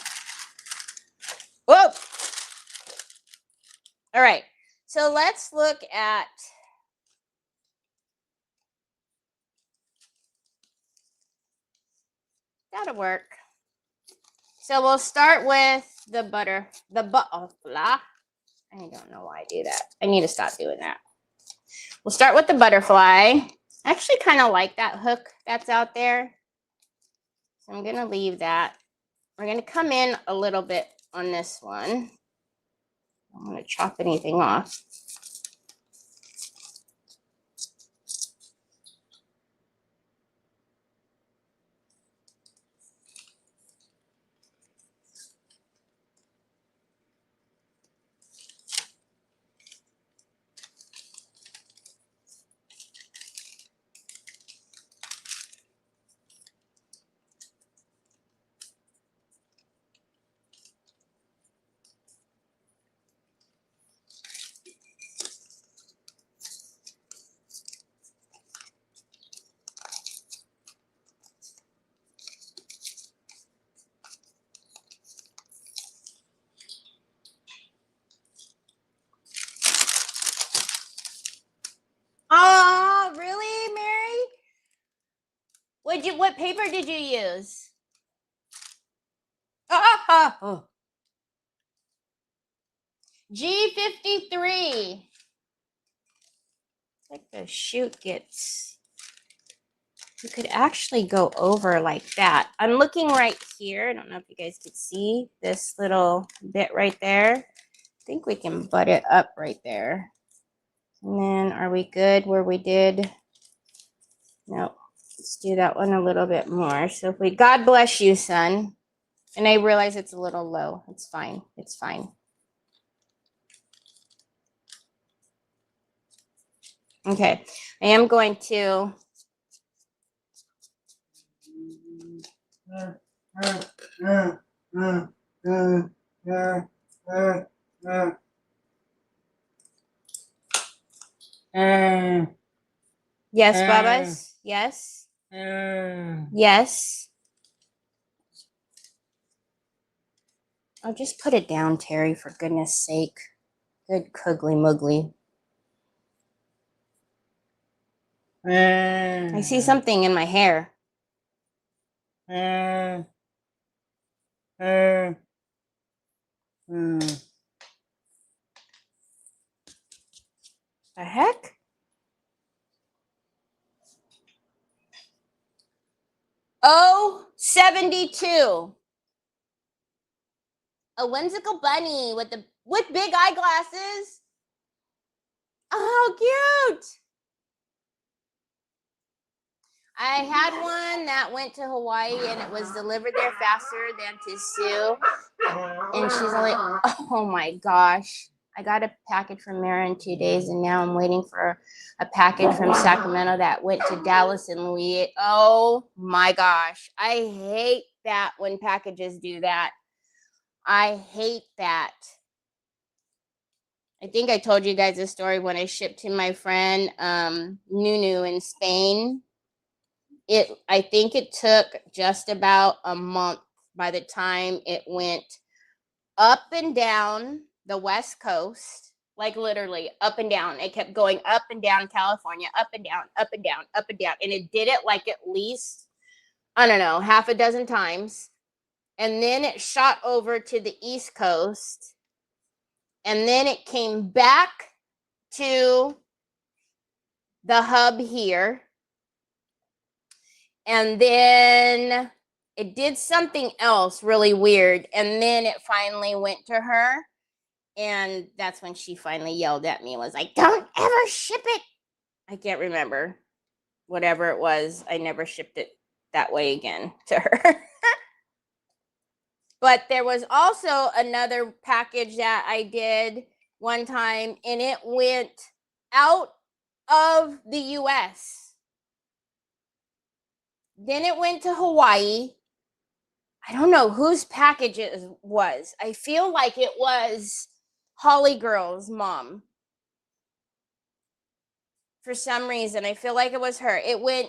Speaker 1: Whoa! All right. So let's look at. That'll work. So we'll start with the butter. The butterfly. I don't know why I do that. I need to stop doing that. We'll start with the butterfly. I actually kind of like that hook that's out there. So I'm going to leave that. We're going to come in a little bit on this one. I don't want to chop anything off. Oh, really, Mary? What paper did you use? Oh. G53. Like the chute gets, you could actually go over like that. I'm looking right here. I don't know if you guys could see this little bit right there. I think we can butt it up right there. And then are we good where we did? No, let's do that one a little bit more. So if we, God bless you, son. And I realize it's a little low. It's fine. It's fine. Okay, I am going to yes, Babas. Yes. Yes. Oh, just put it down, Terry, for goodness sake. Good cuggly muggly. I see something in my hair. The heck? Oh, 72. A whimsical bunny with big eyeglasses. Oh, how cute. I had one that went to Hawaii and it was delivered there faster than to Sue. And she's only, oh my gosh. I got a package from Mara in 2 days and now I'm waiting for a package from Sacramento that went to Dallas and Louis. Oh my gosh. I hate that when packages do that. I hate that. I think I told you guys a story when I shipped to my friend Nunu in Spain. I think it took just about a month by the time it went up and down the West Coast, like literally up and down. It kept going up and down California, up and down, up and down, up and down. And it did it like at least, I don't know, half a dozen times. And then it shot over to the East Coast. And then it came back to the hub here. And then it did something else really weird. And then it finally went to her. And that's when she finally yelled at me and was like, don't ever ship it. I can't remember. Whatever it was, I never shipped it that way again to her. But there was also another package that I did one time, and it went out of the US. Then it went to Hawaii. I don't know whose package it was. I feel like it was Holly Girl's mom. For some reason, I feel like it was her. It went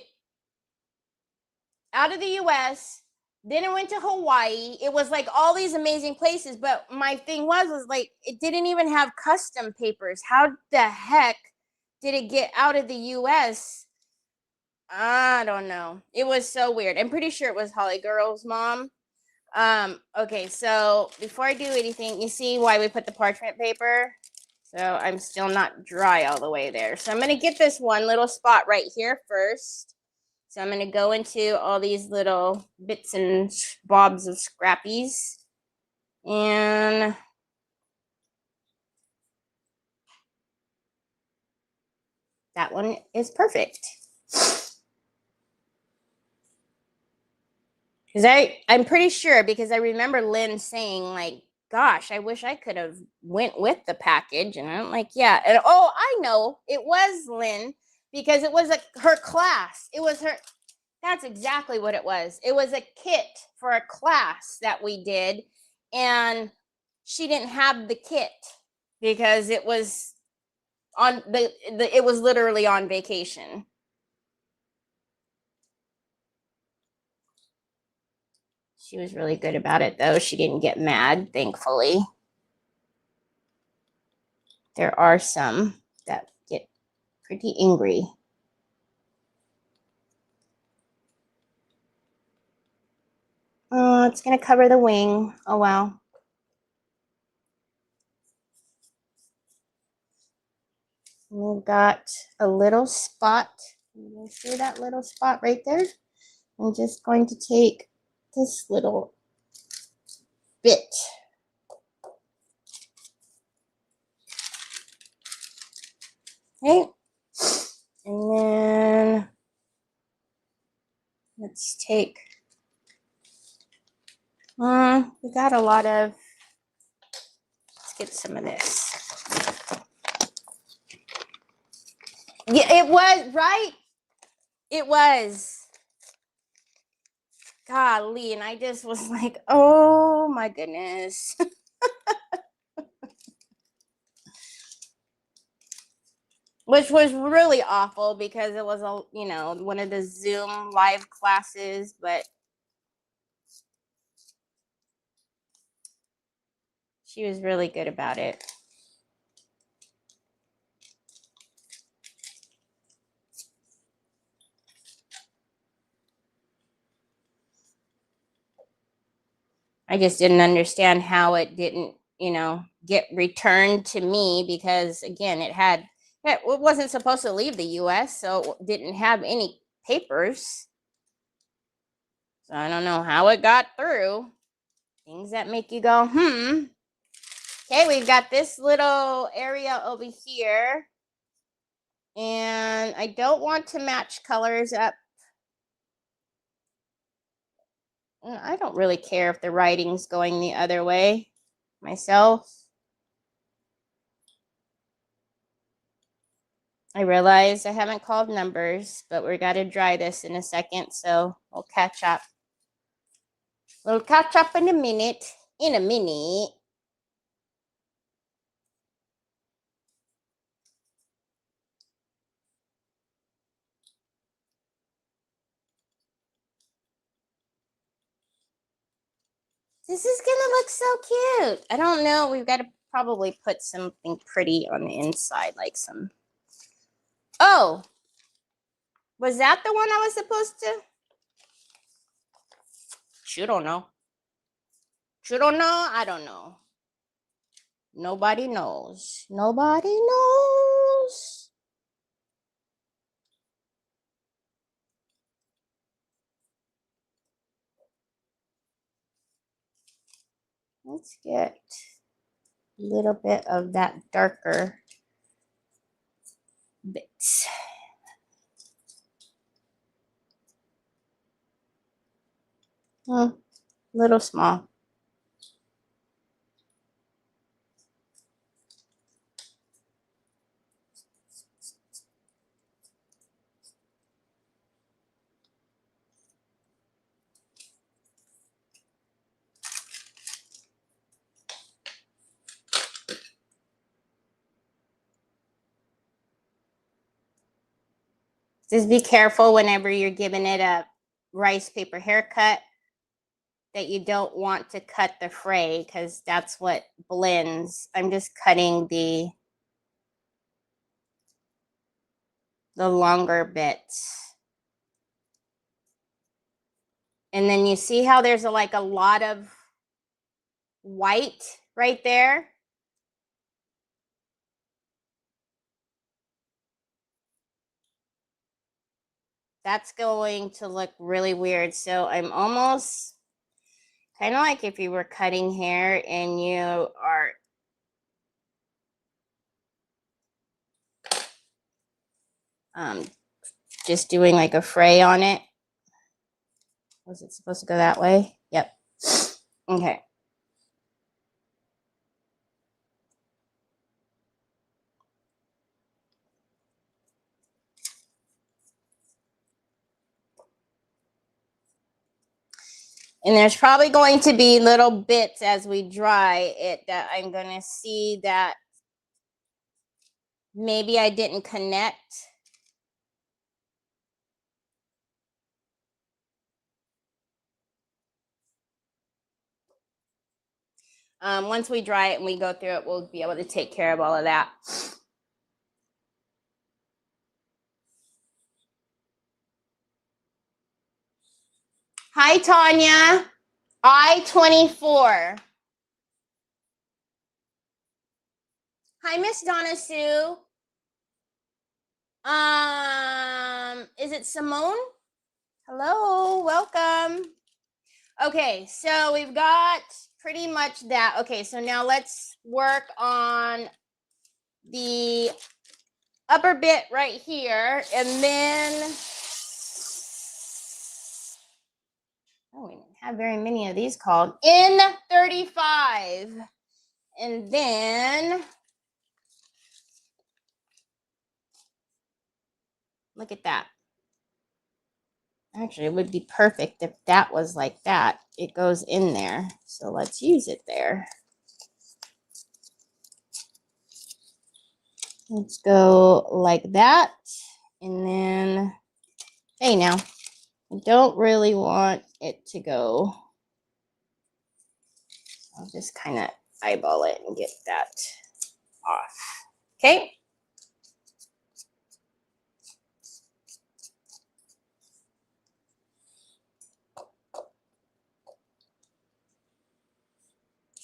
Speaker 1: out of the US, then it went to Hawaii. It was like all these amazing places, but my thing was like it didn't even have custom papers. How the heck did it get out of the US? I don't know. It was so weird. I'm pretty sure it was Holly Girl's mom. Okay, so before I do anything, you see why we put the parchment paper? So I'm still not dry all the way there. So I'm going to get this one little spot right here first. So I'm going to go into all these little bits and bobs of scrappies. And that one is perfect. Because I'm pretty sure, because I remember Lynn saying, like, gosh, I wish I could have went with the package. And I'm like, yeah. And oh, I know, it was Lynn, because it was her class. It was her, that's exactly what it was. It was a kit for a class that we did. And she didn't have the kit because it was on it was literally on vacation. She was really good about it, though. She didn't get mad, thankfully. There are some that get pretty angry. Oh, it's going to cover the wing. Oh, wow. We've got a little spot. You see that little spot right there? I'm just going to take this little bit. Okay. And then let's take, we got a lot of, let's get some of this. Yeah, it was, right? It was. Golly, and I just was like, oh my goodness. Which was really awful because it was a, you know, one of the Zoom live classes, but she was really good about it. I just didn't understand how it didn't, you know, get returned to me because again, it wasn't supposed to leave the US, so it didn't have any papers. So I don't know how it got through. Things that make you go, Okay, we've got this little area over here. And I don't want to match colors up. I don't really care if the writing's going the other way myself. I realize I haven't called numbers, but we're got to dry this in a second, so we'll catch up. We'll catch up in a minute. In a minute. This is gonna look so cute. I don't know. We've got to probably put something pretty on the inside, like some. Oh, was that the one I was supposed to? You don't know. You don't know? I don't know. Nobody knows. Nobody knows. Let's get a little bit of that darker bits. A little small. Just be careful whenever you're giving it a rice paper haircut that you don't want to cut the fray because that's what blends. I'm just cutting the longer bits. And then you see how there's like a lot of white right there? That's going to look really weird. So I'm almost kind of like if you were cutting hair and you are just doing like a fray on it. Was it supposed to go that way? Yep. Okay. And there's probably going to be little bits as we dry it that I'm going to see that maybe I didn't connect. Once we dry it and we go through it, we'll be able to take care of all of that. Hi, Tanya. I-24. Hi, Miss Donna Sue. Is it Simone? Hello, welcome. Okay, so we've got pretty much that. Okay, so now let's work on the upper bit right here, and then oh, we didn't have very many of these called N35, and then look at that. Actually, it would be perfect if that was like that. It goes in there, so let's use it there. Let's go like that, and then, hey, now, I don't really want it to go. I'll just kind of eyeball it and get that off. Okay.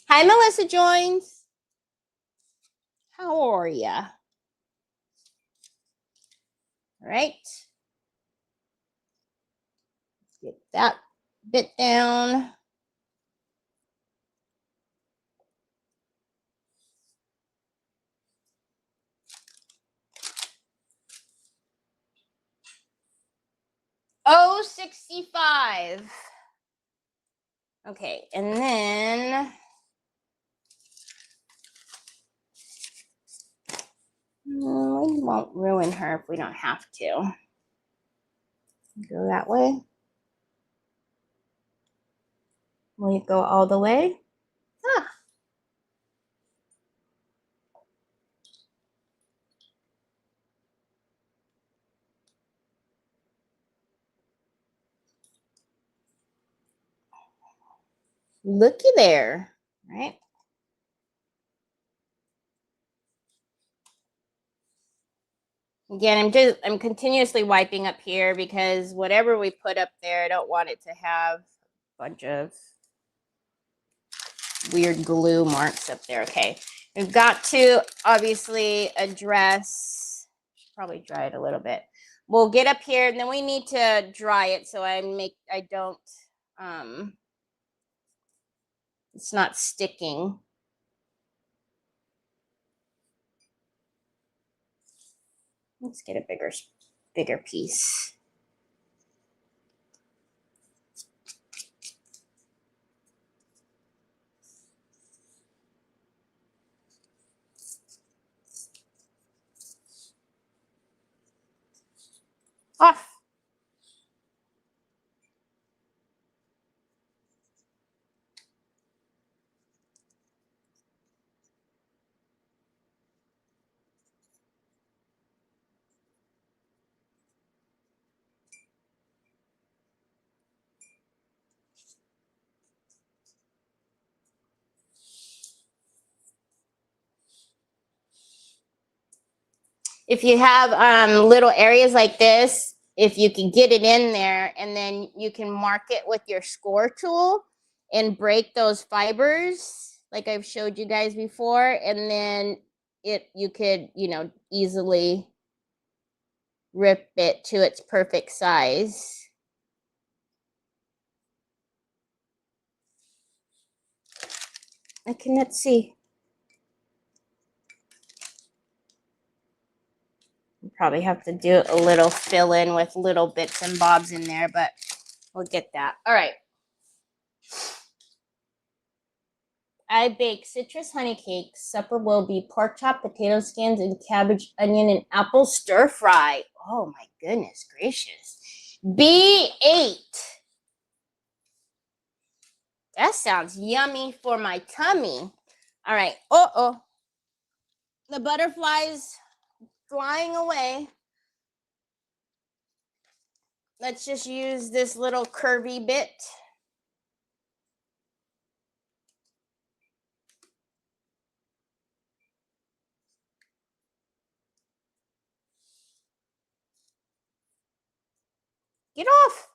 Speaker 1: Hi, Melissa joins. How are ya? All right. Get that bit down. Oh, 65. Okay, and then we won't ruin her if we don't have to. Go that way. Will you go all the way? Ah. Looky there, right? Again, I'm continuously wiping up here because whatever we put up there, I don't want it to have a bunch of weird glue marks up there. Okay, we've got to obviously address, probably dry it a little bit. We'll get up here and then we need to dry it so I don't, it's not sticking. Let's get a bigger piece. Off. If you have little areas like this, if you can get it in there, and then you can mark it with your score tool and break those fibers like I've showed you guys before, and then you could, easily rip it to its perfect size. I cannot see. Probably have to do a little fill in with little bits and bobs in there, but we'll get that. All right. I bake citrus honey cakes. Supper will be pork chop, potato skins, and cabbage, onion, and apple stir fry. Oh my goodness gracious. B8. That sounds yummy for my tummy. All right. Uh-oh. The butterflies flying away. Let's just use this little curvy bit. Get off.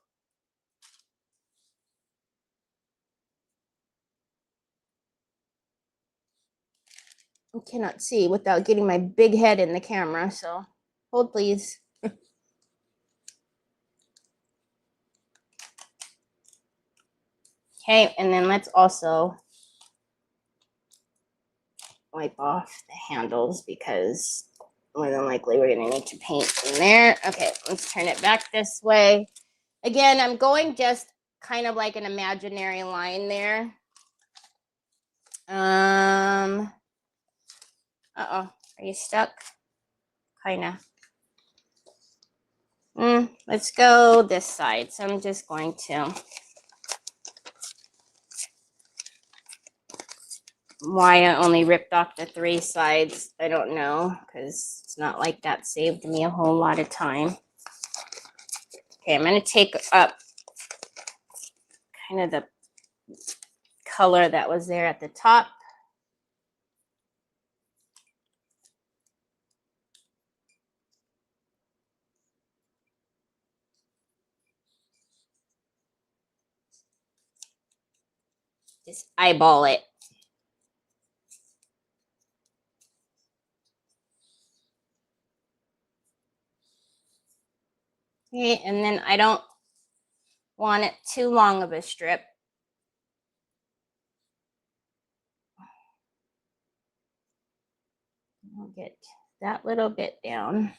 Speaker 1: I cannot see without getting my big head in the camera, so Hold, please. Okay, and then let's also wipe off the handles because more than likely we're going to need to paint in there. Okay, let's turn it back this way. Again, I'm going just kind of like an imaginary line there. Uh-oh, are you stuck? Kind of. Let's go this side. So I'm just going to. Why I only ripped off the 3 sides, I don't know, because it's not like that saved me a whole lot of time. Okay, I'm going to take up kind of the color that was there at the top. Just eyeball it. Okay, and then I don't want it too long of a strip. I'll get that little bit down.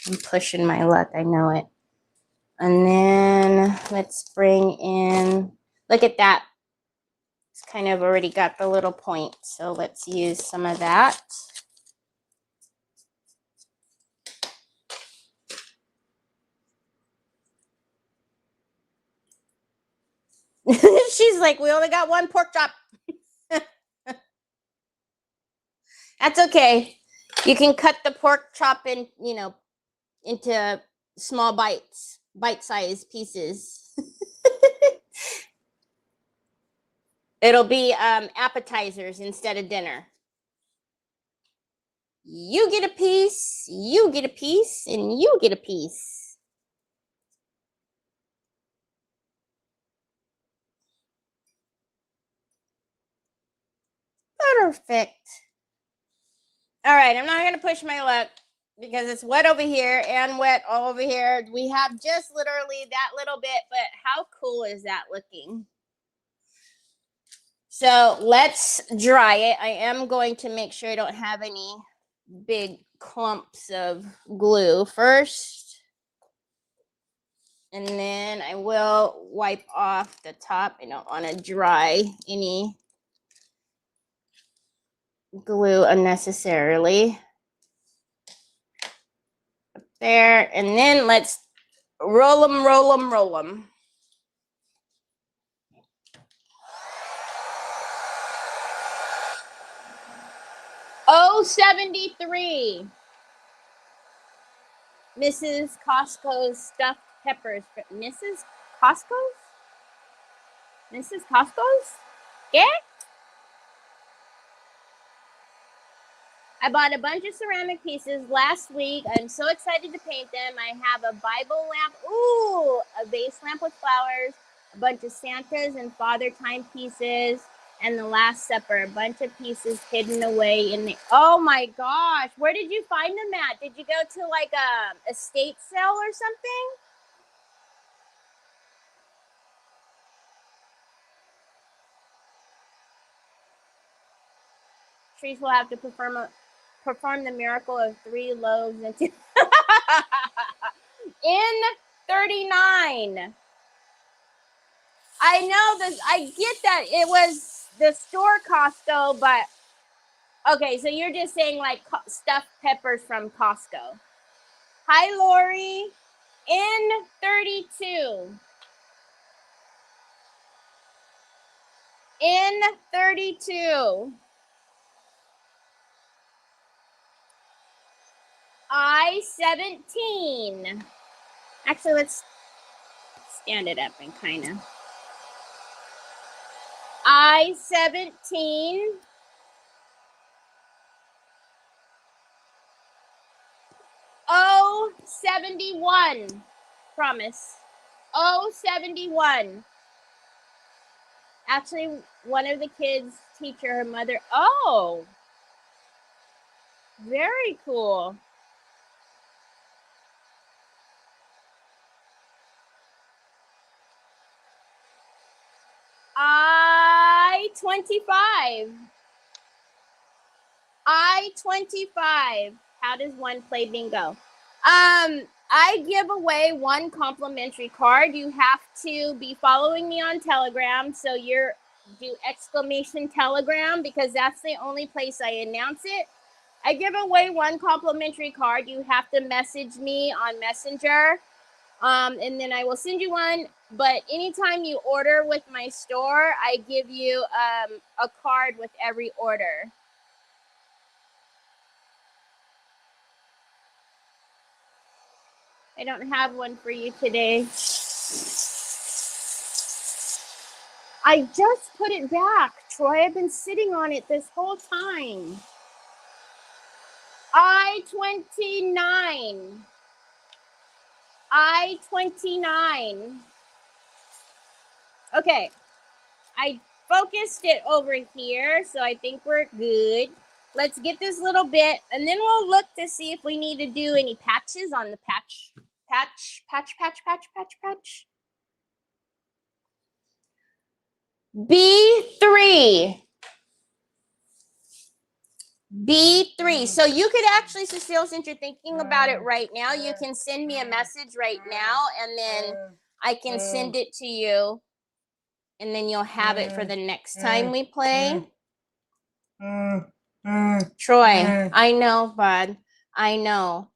Speaker 1: I'm pushing my luck, I know it. And then let's bring in, look at that. It's kind of already got the little point. So let's use some of that. She's like, we only got 1 pork chop. That's okay. You can cut the pork chop in, into small bites, bite-sized pieces. It'll be appetizers instead of dinner. You get a piece, you get a piece, and you get a piece. Perfect. All right, I'm not going to push my luck because it's wet over here and wet all over here. We have just literally that little bit, but how cool is that looking? So let's dry it. I am going to make sure I don't have any big clumps of glue first. And then I will wipe off the top. I don't want to dry any glue unnecessarily. Up there. And then let's roll them, roll them, roll them. Oh, 73. Mrs. Costco's stuffed peppers. Mrs. Costco's? Mrs. Costco's? Yeah? I bought a bunch of ceramic pieces last week. I'm so excited to paint them. I have a Bible lamp. Ooh, a vase lamp with flowers, a bunch of Santas and Father Time pieces, and the Last Supper, a bunch of pieces hidden away in the... Oh my gosh, where did you find them at? Did you go to like a estate sale or something? Trees will have to perform the miracle of 3 loaves and 2... In 39. I know this. I get that it was the store Costco, but okay, so you're just saying like stuffed peppers from Costco. Hi, Lori. In 32. In 32. I-17. Actually, let's stand it up and kind of. I-17. Oh, 71. Promise. Oh, 71. Actually, one of the kids' teacher, her mother. Oh, very cool. I-25. I-25. How does one play bingo? I give away one complimentary card. You have to be following me on Telegram. So you're do exclamation Telegram because that's the only place I announce it. I give away one complimentary card. You have to message me on Messenger. And then I will send you one. But anytime you order with my store, I give you a card with every order. I don't have one for you today. I just put it back, Troy. I've been sitting on it this whole time. I-29. I-29. Okay. I focused it over here, so I think we're good. Let's get this little bit, and then we'll look to see if we need to do any patches on the patch. Patch. B3. B3. So you could actually, Cecile, since you're thinking about it right now, you can send me a message right now, and then I can send it to you, and then you'll have it for the next time we play. Troy, I know, bud. I know.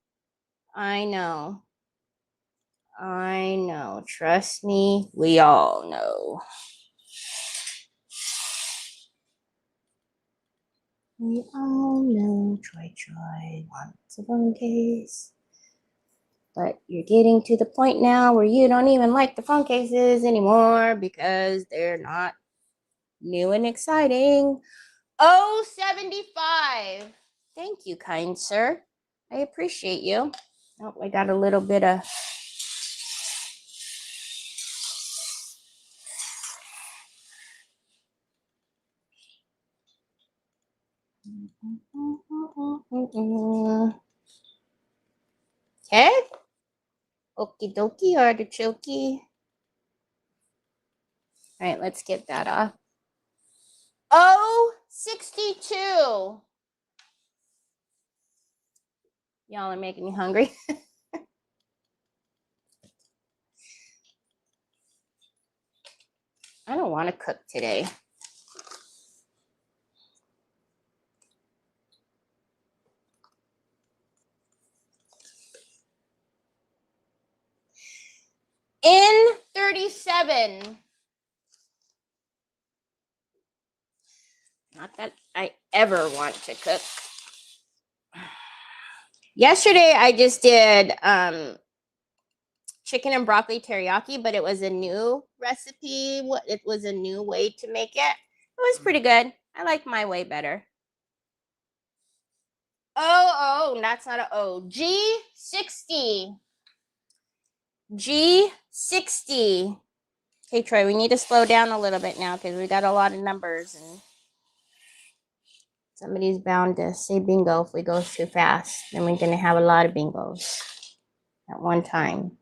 Speaker 1: Trust me, we all know. We all know Troy wants a phone case. But you're getting to the point now where you don't even like the phone cases anymore because they're not new and exciting. Oh, 75. Thank you, kind sir. I appreciate you. Oh, I got a little bit of... Okay. Okie dokie, artichoke. All right, let's get that off. Oh, 62. Y'all are making me hungry. I don't want to cook today. N37. Not that I ever want to cook. Yesterday, I just did chicken and broccoli teriyaki, but it was a new recipe. It was a new way to make it. It was pretty good. I like my way better. Oh, that's not an O. G60. G60. Okay, Troy, we need to slow down a little bit now because we got a lot of numbers and somebody's bound to say bingo if we go too fast. Then we're going to have a lot of bingos at one time.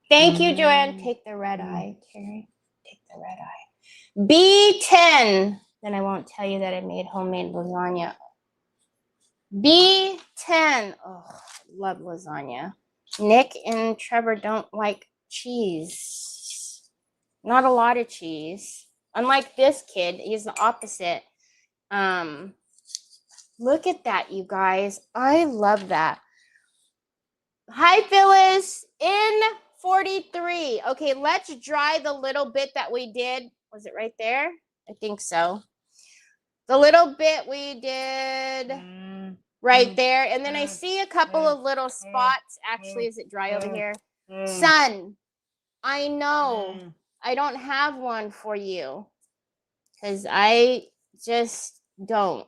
Speaker 1: Thank you, Joanne. Take the red eye, Terry. Take the red eye. B10. Then I won't tell you that I made homemade lasagna. B10. Oh, love lasagna. Nick and Trevor don't like cheese. Not a lot of cheese. Unlike this kid, he's the opposite. Look at that, you guys. I love that. Hi, Phyllis. N43. Okay, let's dry the little bit that we did. Was it right there? I think so. The little bit we did right there. And then I see a couple of little spots. Actually, is it dry over here? Sun. I know. I don't have one for you. because I just don't.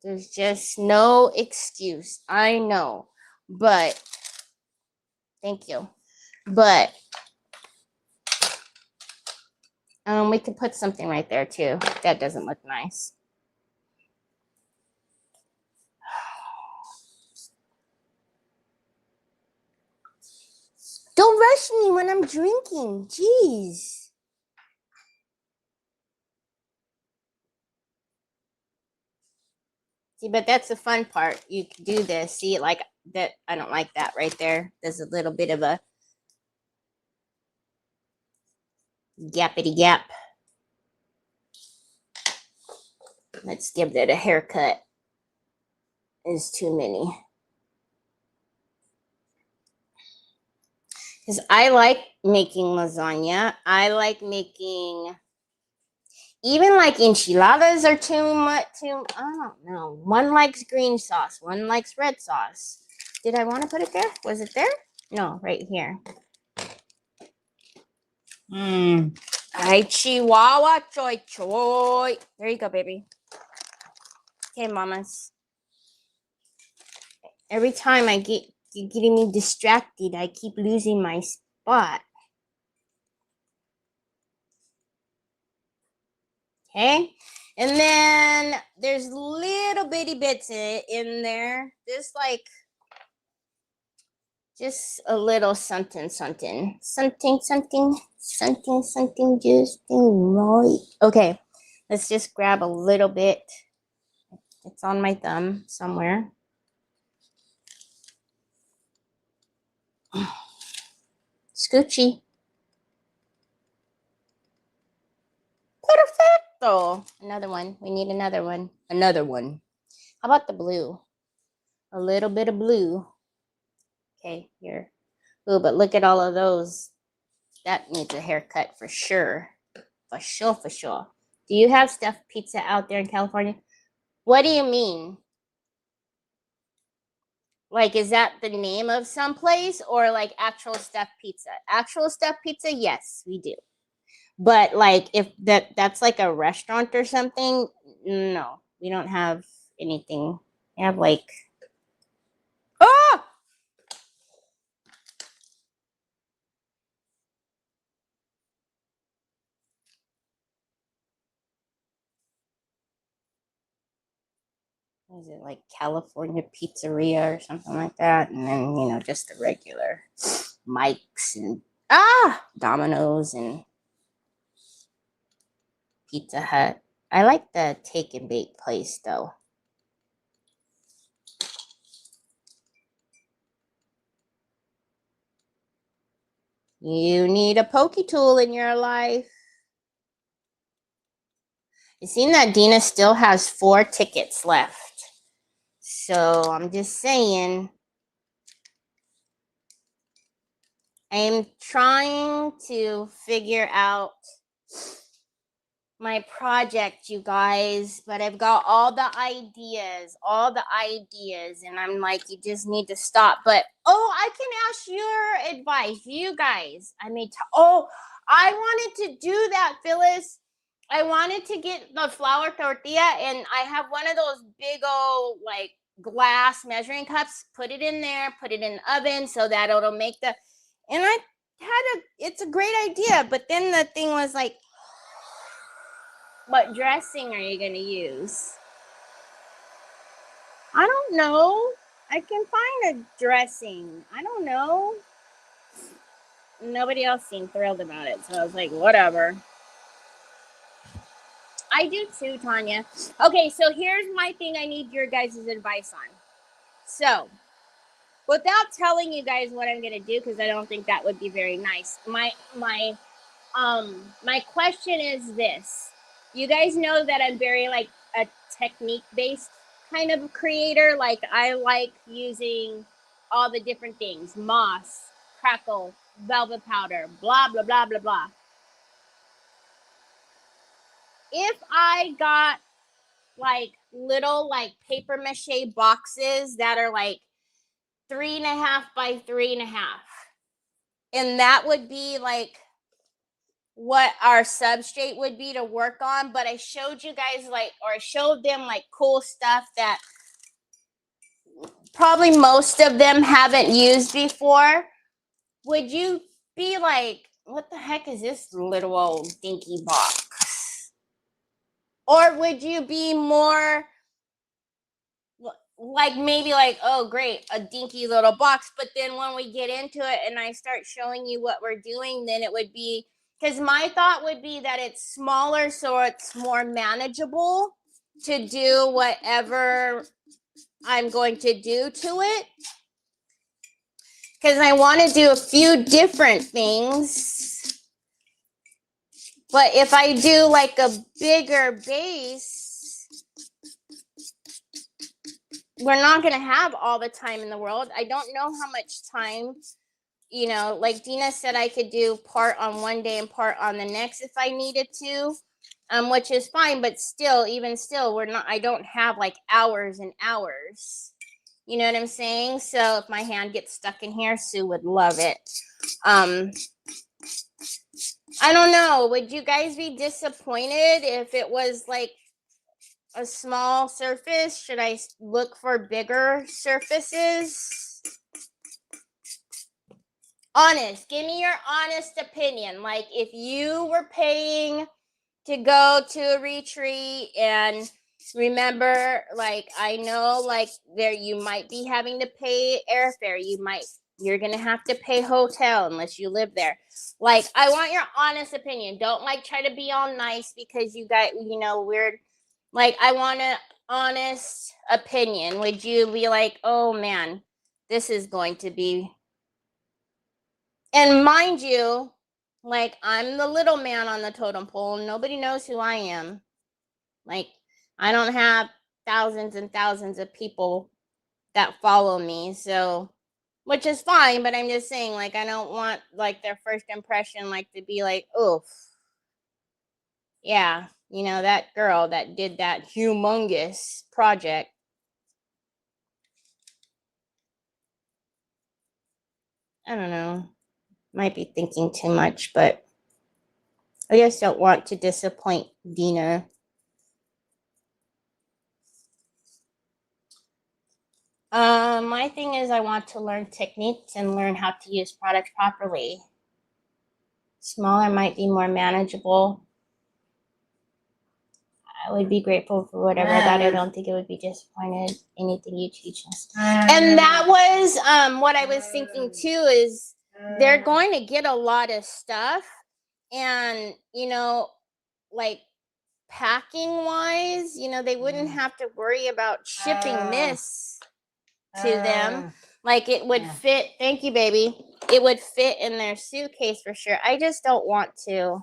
Speaker 1: There's just no excuse. I know, but thank you. But we could put something right there too. That doesn't look nice. Don't rush me when I'm drinking. Jeez. See, but that's the fun part. You can do this. See, like that. I don't like that right there. There's a little bit of a gappity gap. Let's give that a haircut. Is too many. Because I like making lasagna. I like making, even like enchiladas are too much. I don't know. One likes green sauce. One likes red sauce. Did I want to put it there? Was it there? No, right here. Hi, Chihuahua, choy, choy. There you go, baby. Okay, mamas. Every time you're getting me distracted, I keep losing my spot. Okay, and then there's little bitty bits in there, just a little something, just right. Okay, let's just grab a little bit. It's on my thumb somewhere. Scoochie. Perfecto. Another one. We need another one. Another one. How about the blue? A little bit of blue. Okay, here. Oh, but look at all of those. That needs a haircut for sure. For sure, for sure. Do you have stuffed pizza out there in California? What do you mean? Like, is that the name of some place or like actual stuffed pizza? Actual stuffed pizza, yes, we do. But like if that's like a restaurant or something, no, we don't have anything. We have like, oh, is it like California Pizzeria or something like that? And then, just the regular Mike's and Domino's and Pizza Hut. I like the take and bake place though. You need a pokey tool in your life. You seen that Dina still has 4 tickets left. So I'm just saying, I'm trying to figure out my project, you guys, but I've got all the ideas, and I'm like, you just need to stop. But I can ask your advice, you guys. I wanted to do that, Phyllis. I wanted to get the flour tortilla, and I have one of those big old like glass measuring cups. Put it in there, put it in the oven so that it'll make the. And it's a great idea, but then the thing was like, what dressing are you gonna use? I don't know. I can find a dressing. I don't know. Nobody else seemed thrilled about it, so I was like, whatever. I do too, Tanya. Okay, so here's my thing I need your guys' advice on. So, without telling you guys what I'm gonna do, because I don't think that would be very nice. My question is this. You guys know that I'm very like a technique based kind of creator. Like I like using all the different things: moss, crackle, velvet powder, blah blah blah blah blah. If I got like little like paper mache boxes that are like 3.5 by 3.5, and that would be like what our substrate would be to work on, but I showed you guys like, or I showed them like cool stuff that probably most of them haven't used before. Would you be like, what the heck is this little old dinky box? Or would you be more like maybe like, oh great, a dinky little box, but then when we get into it and I start showing you what we're doing, then it would be, because my thought would be that it's smaller so it's more manageable to do whatever I'm going to do to it, because I want to do a few different things. But if I do like a bigger base, we're not going to have all the time in the world. I don't know how much time, you know, like Dina said, I could do part on one day and part on the next if I needed to, which is fine. But still, even still, I don't have like hours and hours. You know what I'm saying? So if my hand gets stuck in here, Sue would love it. I don't know. Would you guys be disappointed if it was like a small surface? Should I look for bigger surfaces? Honest, give me your honest opinion. Like if you were paying to go to a retreat, and remember, like I know like there you might be having to pay airfare, you're gonna have to pay hotel unless you live there. Like I want your honest opinion. Don't like try to be all nice because you got, you know, weird. Like I want an honest opinion. Would you be like, oh man, this is going to be, and mind you, like I'm the little man on the totem pole. Nobody knows who I am. Like I don't have thousands and thousands of people that follow me. So, which is fine, but I'm just saying, like, I don't want like their first impression like to be like, oof. Yeah, you know, that girl that did that humongous project. I don't know. Might be thinking too much, but I just don't want to disappoint Dina. My thing is I want to learn techniques and learn how to use products properly. Smaller might be more manageable. I would be grateful for whatever that. I don't think it would be disappointed anything you teach us. And that was what I was thinking too, is they're going to get a lot of stuff, and you know, like packing wise, you know, they wouldn't have to worry about shipping this to them. Like it would fit. Thank you, baby. It would fit in their suitcase for sure. I just don't want to.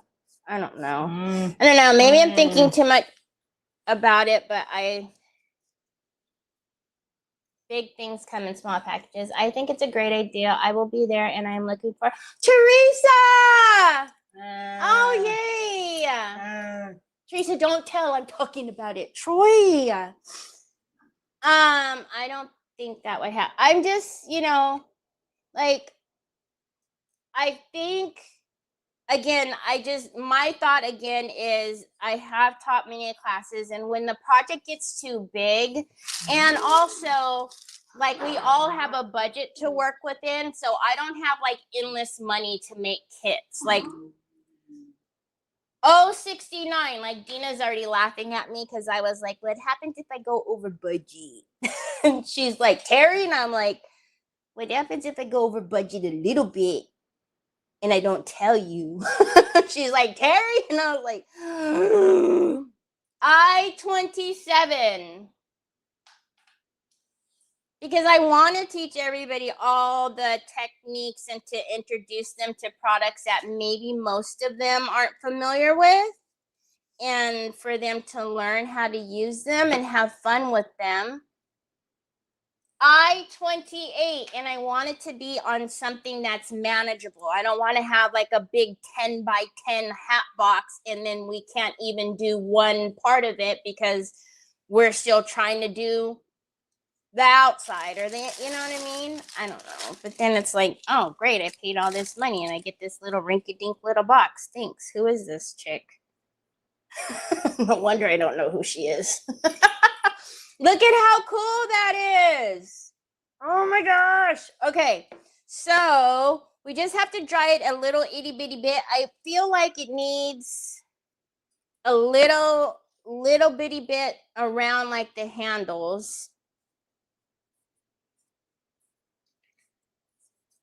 Speaker 1: I don't know. I don't know. Maybe I'm thinking too much about it, but big things come in small packages. I think it's a great idea. I will be there, and I'm looking for Teresa. Oh yay! Teresa, don't tell I'm talking about it. Troy. I don't think that would happen. I'm just, you know, like I think again, my thought again is I have taught many classes, and when the project gets too big, and also like we all have a budget to work within, so I don't have like endless money to make kits. Like 69, like Dina's already laughing at me because I was like, what happens if I go over budget? And she's like, Terry, and I'm like, what happens if I go over budget a little bit and I don't tell you? She's like, Terry, and I was like, I-27. Because I want to teach everybody all the techniques and to introduce them to products that maybe most of them aren't familiar with, and for them to learn how to use them and have fun with them. I-28, and I want it to be on something that's manageable. I don't want to have like a big 10 by 10 hat box and then we can't even do one part of it because we're still trying to do the outside or the, you know what I mean? I don't know. But then it's like, oh, great, I paid all this money and I get this little rinky-dink little box. Thanks. Who is this chick? No wonder I don't know who she is. Look at how cool that is. Oh my gosh. Okay, so we just have to dry it a little itty bitty bit. I feel like it needs a little bitty bit around like the handles.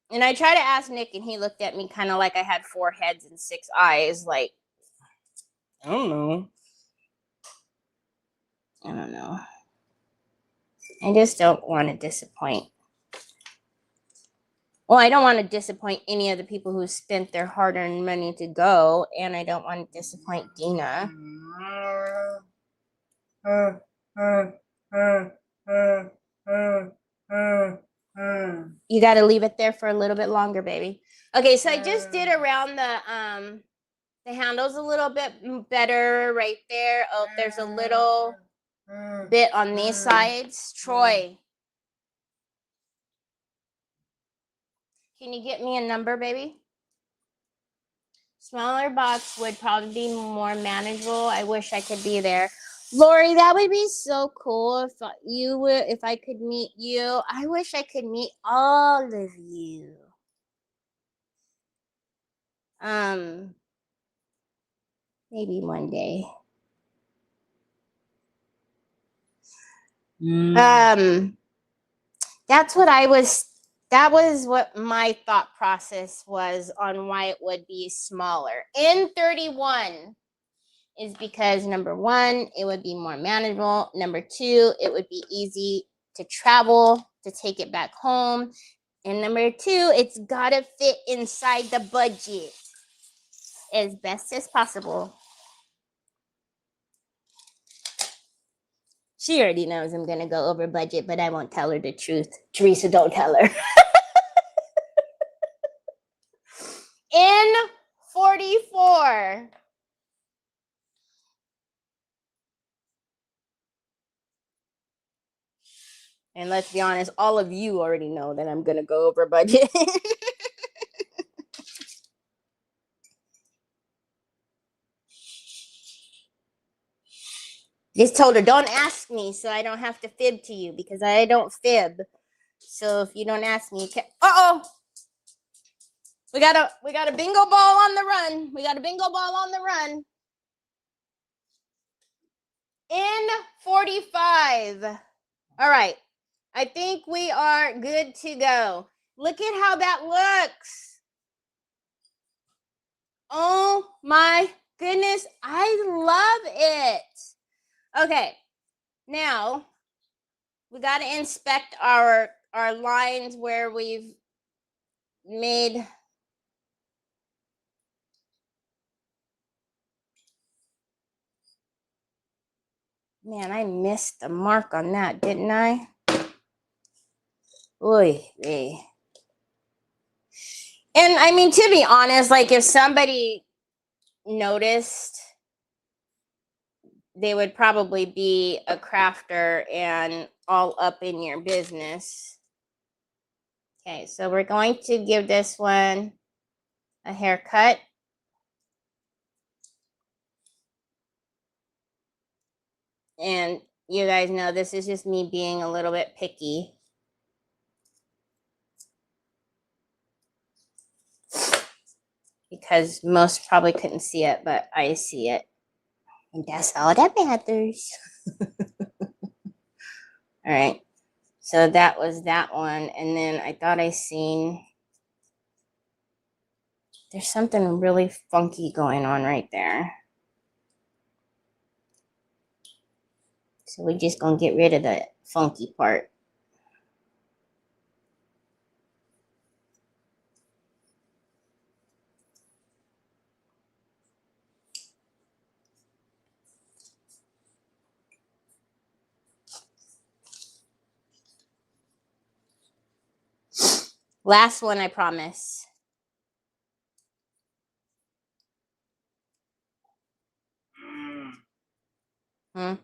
Speaker 1: And I tried to ask Nick, and he looked at me kind of like I had 4 heads and 6 eyes. Like, I don't know. I just don't want to disappoint. Well, I don't want to disappoint any of the people who spent their hard-earned money to go, and I don't want to disappoint Dina. You got to leave it there for a little bit longer, baby. Okay, so I just did around the handles a little bit better right there. Oh, there's a little bit on these sides. Troy, can you get me a number, baby? Smaller box would probably be more manageable. I wish I could be there. Lori, that would be so cool if I could meet you. I wish I could meet all of you. Maybe one day. That was what my thought process was on why it would be smaller. N31 is because number 1, it would be more manageable. Number 2, it would be easy to travel, to take it back home. And number 2, it's gotta fit inside the budget as best as possible. She already knows I'm gonna go over budget, but I won't tell her the truth. Teresa, don't tell her. N44. And let's be honest, all of you already know that I'm gonna go over budget. Just told her, don't ask me so I don't have to fib to you, because I don't fib. So if you don't ask me, uh-oh. We got a bingo ball on the run. We got a bingo ball on the run. N45. All right. I think we are good to go. Look at how that looks. Oh my goodness. I love it. Okay. Now we got to inspect our lines where we've made. Man, I missed the mark on that, didn't I? Oy vey. And I mean, to be honest, like if somebody noticed, they would probably be a crafter and all up in your business. Okay, so we're going to give this one a haircut. And you guys know this is just me being a little bit picky. Because most probably couldn't see it, but I see it. And that's all that matters. All right. So that was that one. And then I thought I seen, there's something really funky going on right there. So we're just going to get rid of the funky part. Last one, I promise. Hmm?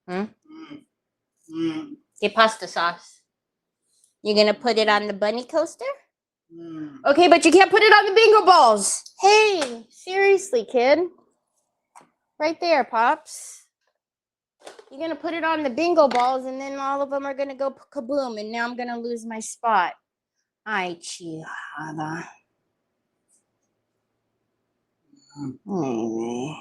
Speaker 1: Hmm? Get pasta sauce. You're gonna put it on the bunny coaster? Okay, but you can't put it on the bingo balls. Hey, seriously, kid. Right there, Pops. You're gonna put it on the bingo balls, and then all of them are gonna go kaboom, and now I'm gonna lose my spot. Ay, chihada. Anyway.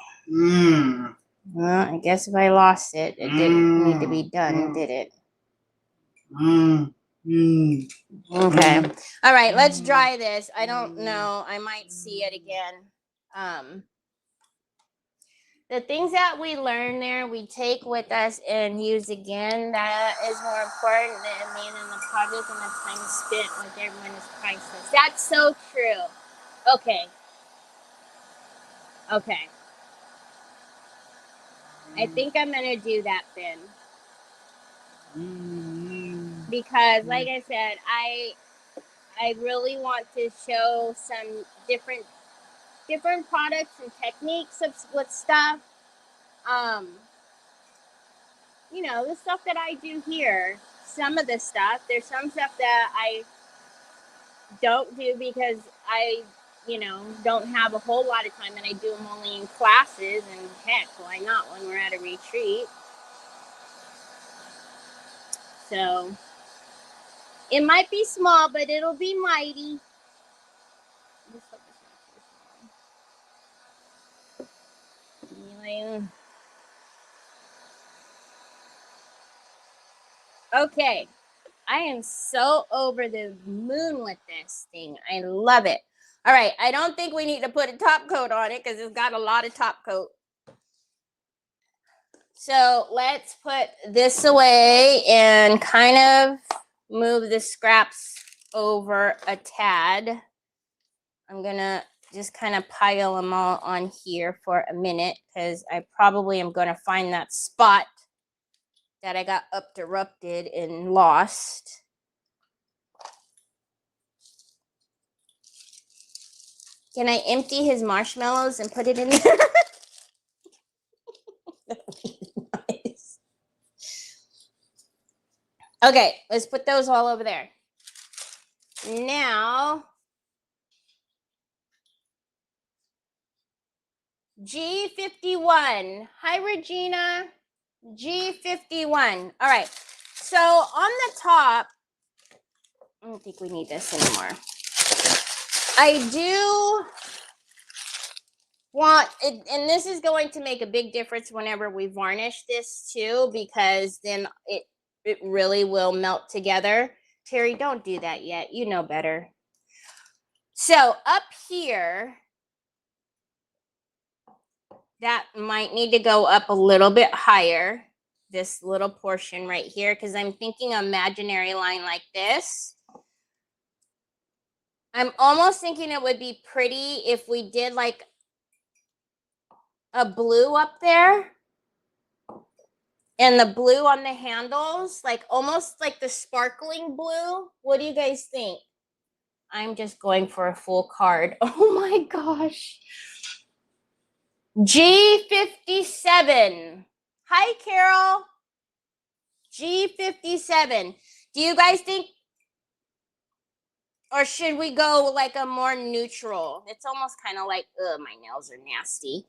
Speaker 1: Well, I guess if I lost it, it didn't need to be done, did it? Okay. All right, let's dry this. I don't know. I might see it again. The things that we learn there, we take with us and use again. That is more important than being in the project, and the time spent with everyone is priceless. That's so true. Okay. Okay. I think I'm going to do that then. Because, like I said, I really want to show some different products and techniques with stuff. You know, the stuff that I do here, some of the stuff, there's some stuff that I don't do because I, you know, don't have a whole lot of time, and I do them only in classes, and heck, why not when we're at a retreat? So it might be small, but it'll be mighty. Okay, I am so over the moon with this thing. I love it. All right, I don't think we need to put a top coat on it because it's got a lot of top coat. So let's put this away and kind of move the scraps over a tad. I'm gonna just kind of pile them all on here for a minute because I probably am gonna find that spot that I got interrupted and lost. Can I empty his marshmallows and put it in there? Nice. Okay, let's put those all over there. Now, G51. Hi, Regina. G51. All right. So on the top, I don't think we need this anymore. I do want it, and this is going to make a big difference whenever we varnish this too, because then it really will melt together. Terry, don't do that yet. You know better. So up here, that might need to go up a little bit higher, this little portion right here, because I'm thinking an imaginary line like this. I'm almost thinking it would be pretty if we did like a blue up there. And the blue on the handles, like almost like the sparkling blue. What do you guys think? I'm just going for a full card. Oh my gosh. G57. Hi, Carol. G57. Do you guys think, or should we go like a more neutral? It's almost kind of like, ugh, my nails are nasty.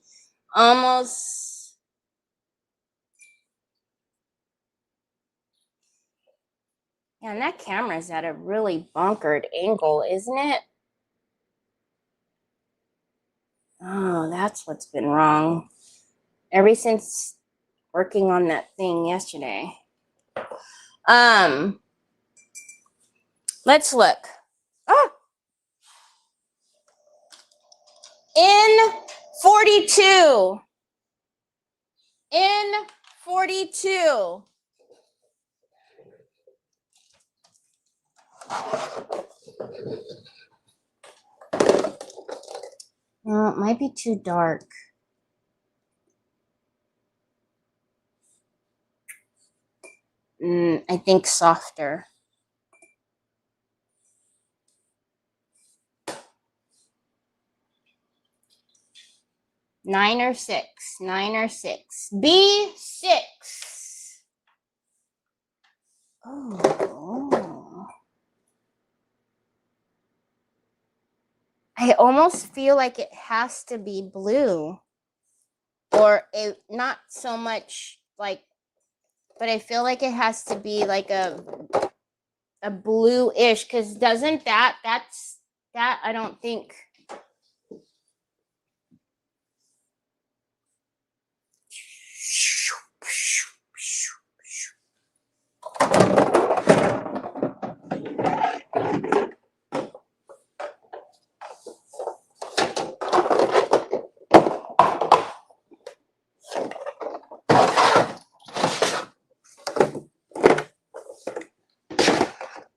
Speaker 1: Almost. Yeah, and that camera's at a really bunkered angle, isn't it? Oh, that's what's been wrong. Ever since working on that thing yesterday. Let's look. Oh. N42. N42. Well, it might be too dark. I think softer. Nine or six. B6. Oh. I almost feel like it has to be blue. Or not so much like, but I feel like it has to be like a blue-ish, because doesn't that's that I don't think.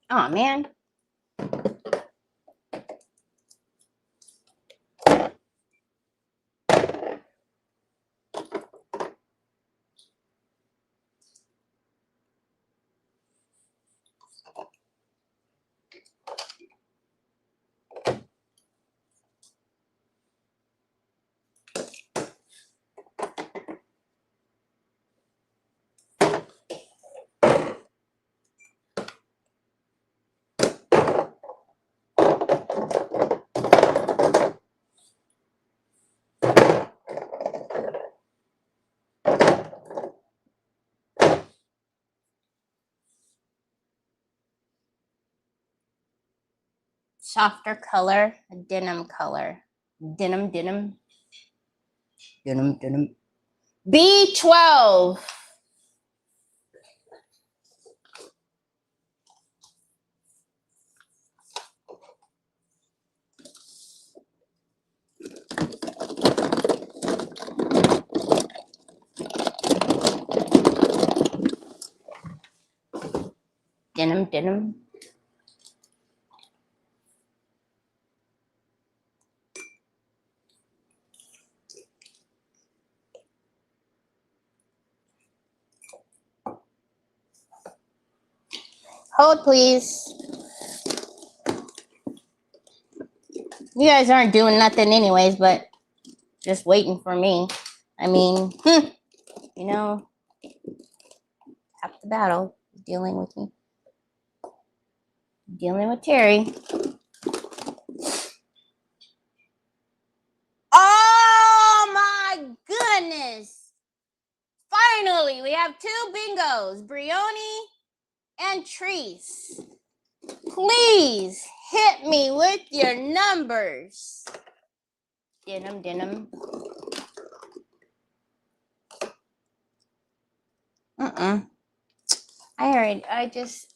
Speaker 1: Oh man. Softer color, a denim color. Denim. B12. Denim. Hold, please. You guys aren't doing nothing anyways, but just waiting for me. I mean, you know, half the battle dealing with me. Dealing with Terry. Oh my goodness. Finally, we have 2 bingos, Brioni and Treese. Please hit me with your numbers. Denim.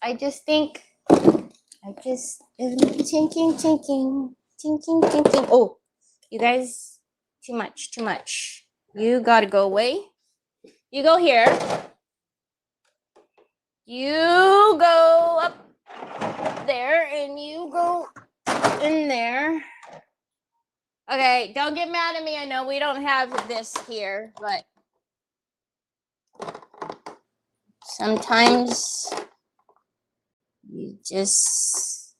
Speaker 1: I just think, tinking. Oh, you guys, too much. You gotta go away. You go here. You go up there, and you go in there. Okay, don't get mad at me. I know we don't have this here, but sometimes you just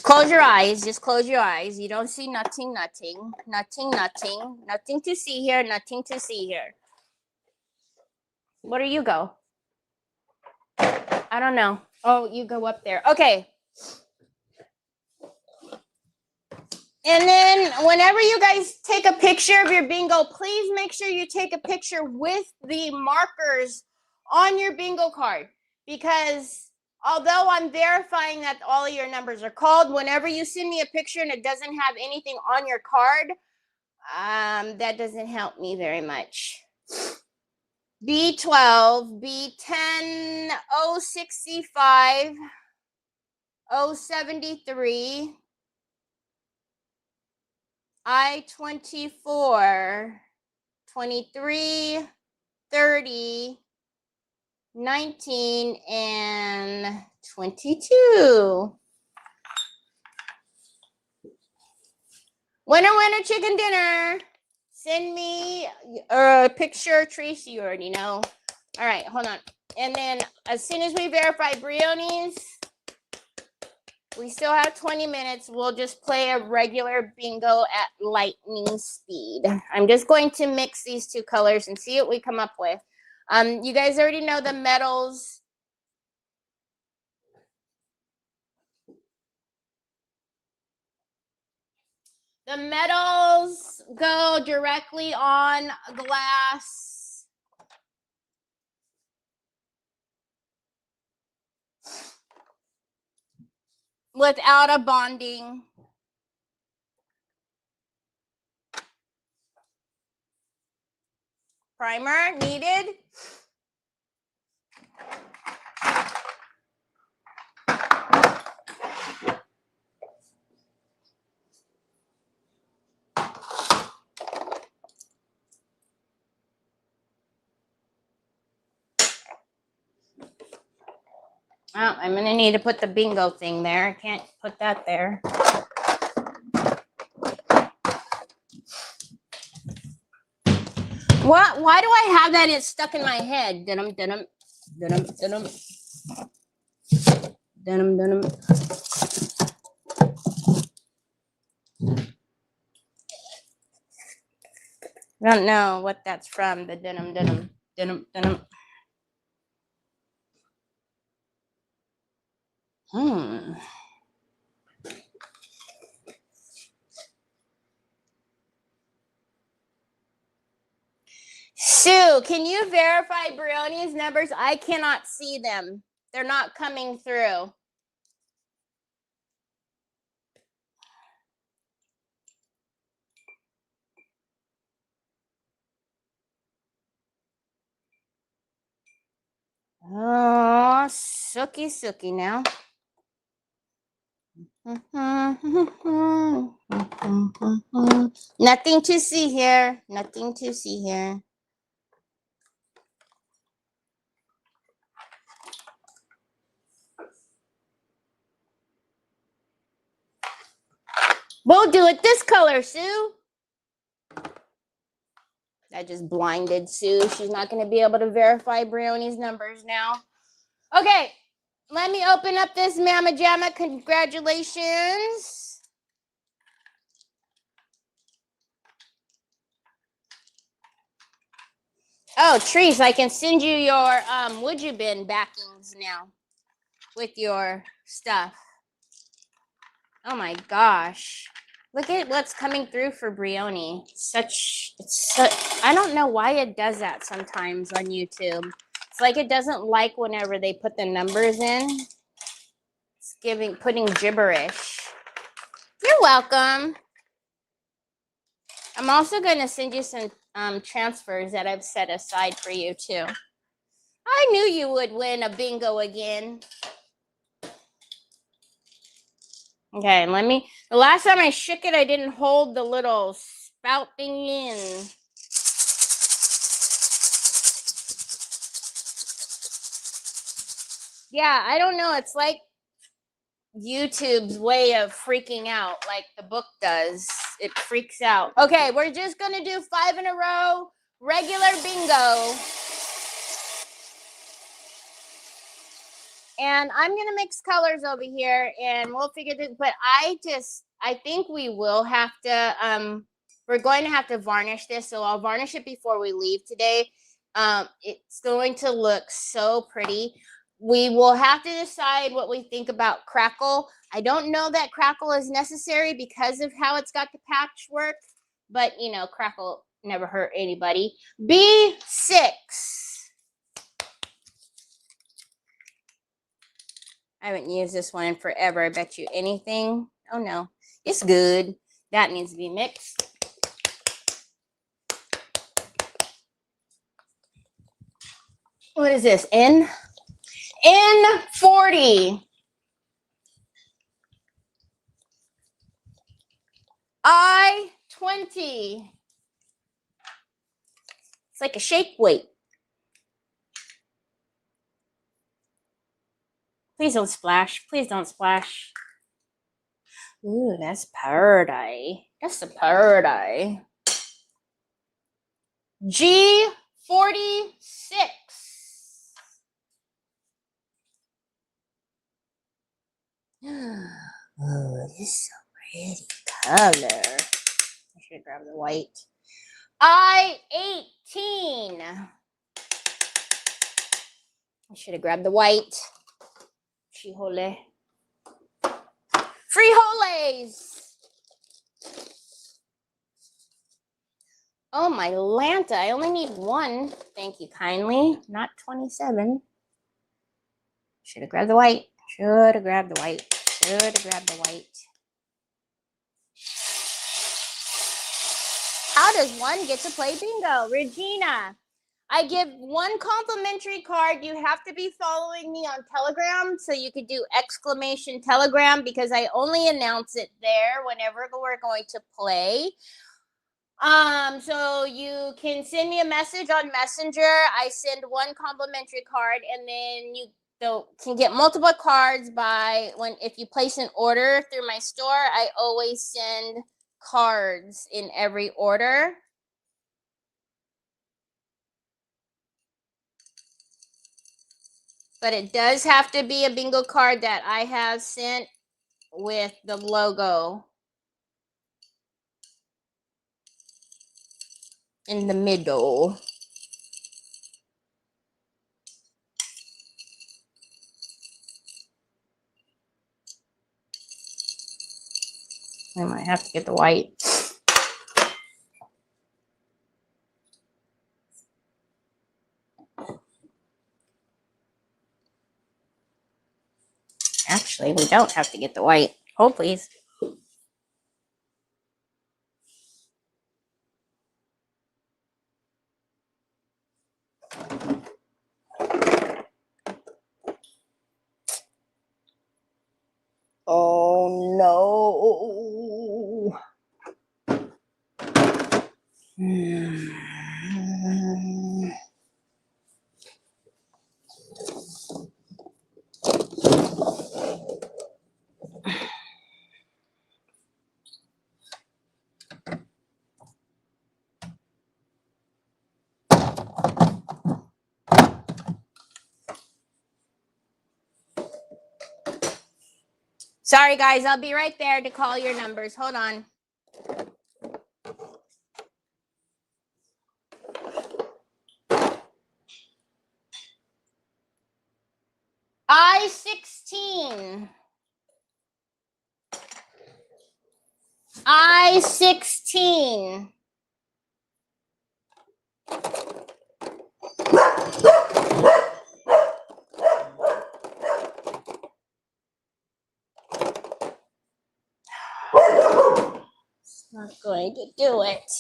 Speaker 1: close your eyes. Just close your eyes. You don't see nothing. Nothing to see here. Where do you go? I don't know. Oh, you go up there. Okay. And then whenever you guys take a picture of your bingo, please make sure you take a picture with the markers on your bingo card, because although I'm verifying that all of your numbers are called, whenever you send me a picture and it doesn't have anything on your card, that doesn't help me very much. B12, B10, 065, 073, I-24, 23, 30, 19, and 22. Winner, chicken dinner. Send me a picture, Tracy, you already know. All right, hold on. And then as soon as we verify Brioni's, We still have 20 minutes. We'll just play a regular bingo at lightning speed. I'm just going to mix these two colors and see what we come up with. You guys already know the metals. The metals go directly on glass. Without a bonding. Primer needed. Oh, I'm gonna need to put the bingo thing there. I can't put that there. What? Why do I have that? It's stuck in my head. Dun-dum, dun-dum, dun-dum, dun-dum. Dun-dum, dun-dum. I don't know what that's from. The dun-dum, dun-dum, dun-dum, dun-dum. Sue, can you verify Brioni's numbers? I cannot see them. They're not coming through. Oh, sooky now. Nothing to see here. Nothing to see here. We'll do it this color, Sue. I just blinded Sue. She's not going to be able to verify Brioni's numbers now. Okay, let me open up this Mama Jamma. Congratulations. Oh, Trees, I can send you your would you bin backings now with your stuff. Oh my gosh. Look at what's coming through for Brioni. I don't know why it does that sometimes on YouTube. It's like it doesn't like whenever they put the numbers in. It's putting gibberish. You're welcome. I'm also going to send you some transfers that I've set aside for you too. I knew you would win a bingo again. Okay, the last time I shook it, I didn't hold the little spout thing in. Yeah, I don't know. It's like YouTube's way of freaking out like the book does. It freaks out. Okay, we're just going to do 5 in a row, regular bingo. And I'm going to mix colors over here and we'll figure this, but I think we will have to, we're going to have to varnish this. So I'll varnish it before we leave today. It's going to look so pretty. We will have to decide what we think about crackle. I don't know that crackle is necessary because of how it's got the patchwork, but you know, crackle never hurt anybody. B6. I haven't used this one in forever. I bet you anything. Oh no, it's good. That needs to be mixed. What is this? N40. I20. It's like a shake weight. Please don't splash. Please don't splash. Ooh, that's paradise. That's a paradise. G46. Oh, this is so pretty color. I should grab the white. I-18. I should have grabbed the white. Chihole. Frijoles. Oh, my Lanta. I only need one. Thank you kindly. Not 27. Should have grabbed the white. Should have grabbed the white. Should have grabbed the white. How does one get to play bingo? Regina, I give one complimentary card. You have to be following me on Telegram, so you could do exclamation Telegram, because I only announce it there whenever we're going to play. So you can send me a message on Messenger. I send one complimentary card, and then you can get multiple cards if you place an order through my store. I always send cards in every order. But it does have to be a bingo card that I have sent with the logo in the middle. I might have to get the white. Actually, we don't have to get the white. Hold, please. Oh no. Sorry, guys. I'll be right there to call your numbers. Hold on. I-16. I-16. It's not going to do it.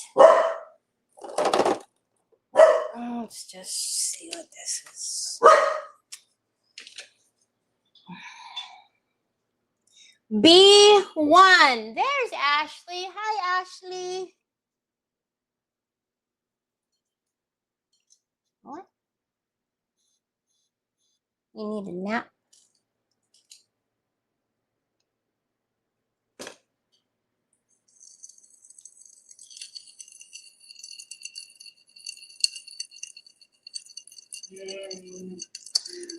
Speaker 1: Let's just see what this is. B1. There's Ashley. Hi, Ashley. What? You need a nap?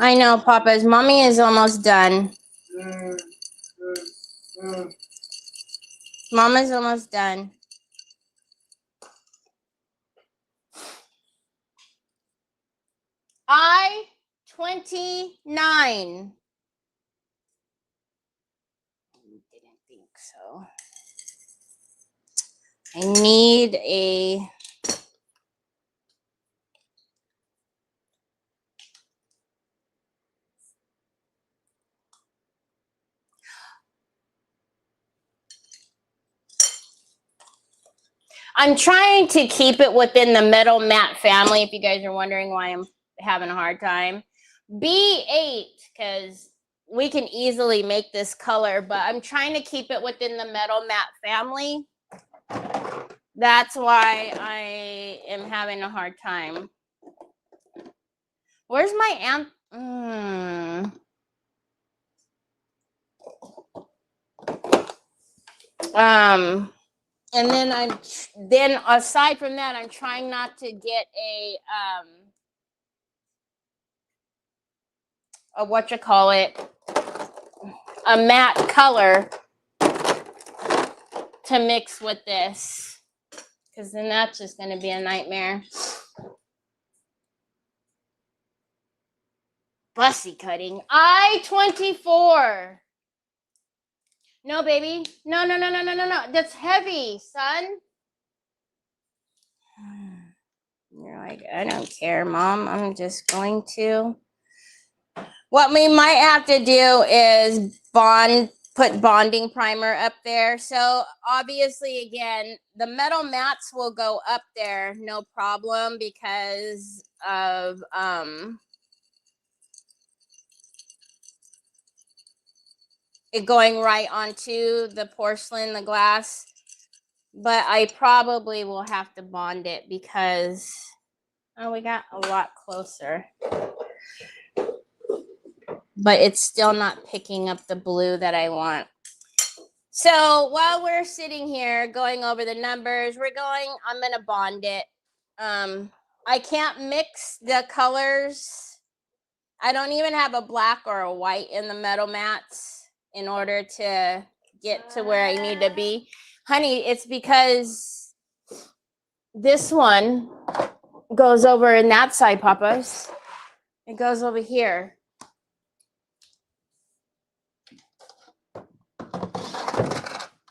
Speaker 1: I know, Papa's mommy is almost done. Mama's almost done. I-29. Didn't think so. I need a... I'm trying to keep it within the metal mat family, if you guys are wondering why I'm having a hard time. B8, because we can easily make this color, but I'm trying to keep it within the metal mat family. That's why I am having a hard time. Where's my amp? And then aside from that, I'm trying not to get a whatchamacallit, a matte color to mix with this, because then that's just going to be a nightmare. Fussy cutting. I-24. No, baby. No. That's heavy, son. You're like, I don't care, Mom. I'm just going to. What we might have to do is put bonding primer up there. So obviously, again, the metal mats will go up there, no problem, because of it going right onto the porcelain, the glass. But I probably will have to bond it because, oh, we got a lot closer. But it's still not picking up the blue that I want. So while we're sitting here going over the numbers, I'm going to bond it. I can't mix the colors. I don't even have a black or a white in the metal mats in order to get to where I need to be. Honey, it's because this one goes over in that side, Papas. It goes over here.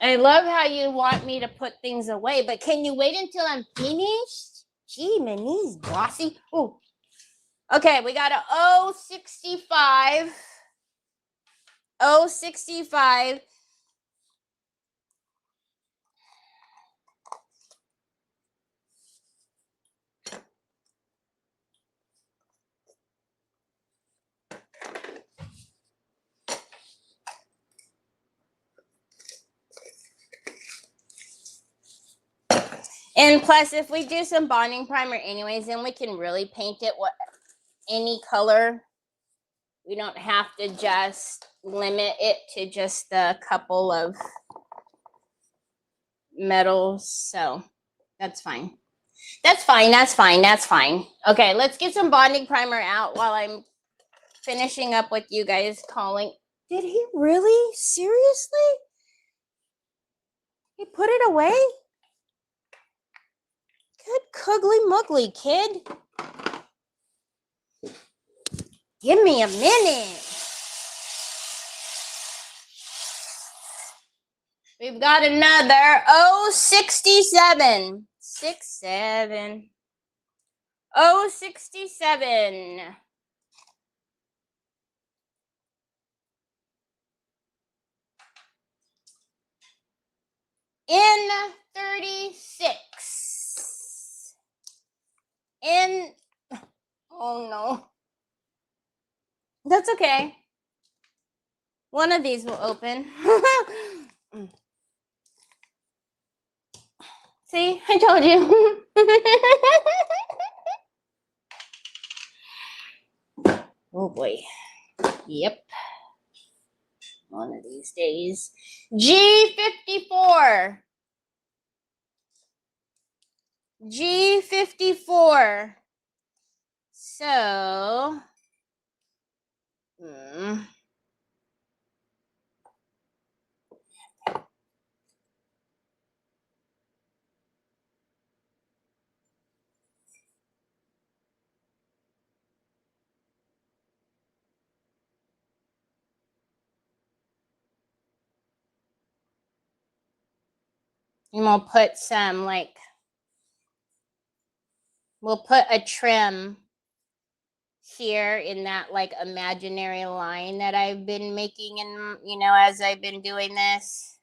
Speaker 1: I love how you want me to put things away, but can you wait until I'm finished? Gee, my knees, bossy. Oh, okay, we got a 065. 065. And plus, if we do some bonding primer anyways, then we can really paint it any color. We don't have to just limit it to just a couple of metals. So that's fine. That's fine. Okay, let's get some bonding primer out while I'm finishing up with you guys calling. Did he really? Seriously? He put it away? Good cuggly muggly, kid. Give me a minute. We've got another 067. 67. 067. In 36. Oh no. That's okay. One of these will open. See, I told you. Oh boy. Yep. One of these days. G54. G54. So, and we'll put some we'll put a trim here in that imaginary line that I've been making, and as I've been doing this.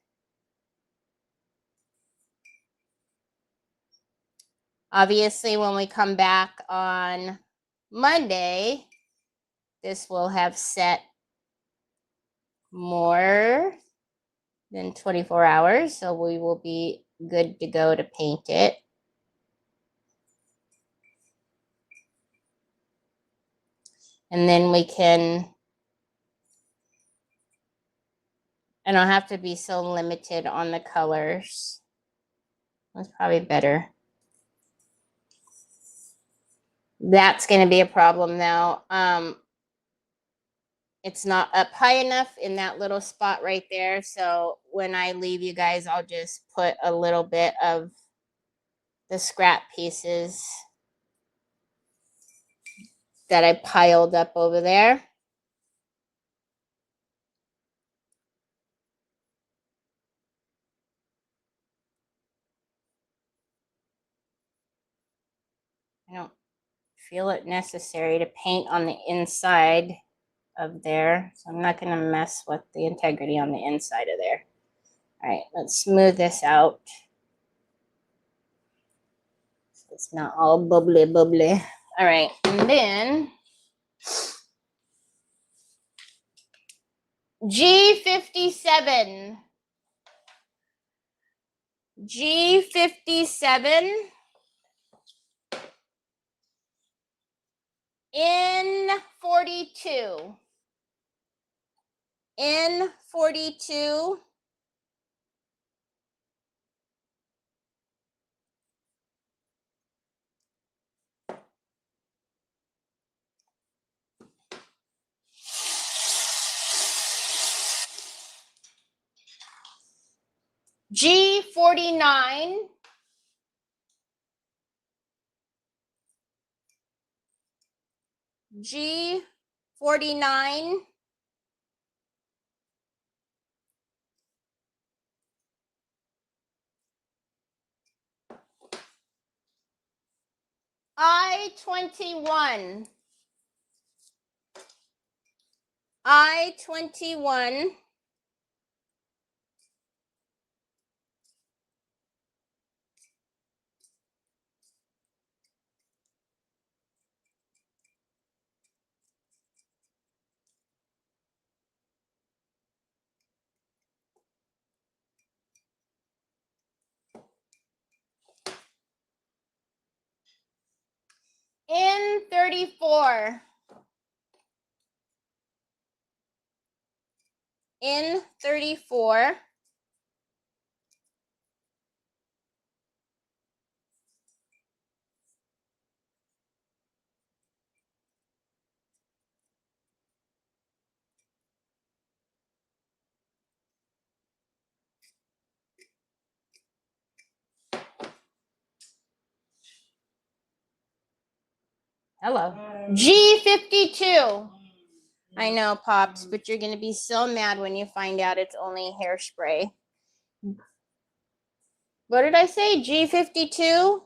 Speaker 1: Obviously, when we come back on Monday, this will have set more than 24 hours, so we will be good to go to paint it. And then we can, I don't have to be so limited on the colors. That's probably better. That's going to be a problem now. it's not up high enough in that little spot right there. So when I leave you guys, I'll just put a little bit of the scrap pieces that I piled up over there. I don't feel it necessary to paint on the inside of there, so I'm not going to mess with the integrity on the inside of there. All right, let's smooth this out so it's not all bubbly. All right, and then G57 in 42 G49 G49 I-21 I-21 in 34 in 34 hello G52 I know, Pops, but you're going to be so mad when you find out it's only hairspray. What did I say? G52?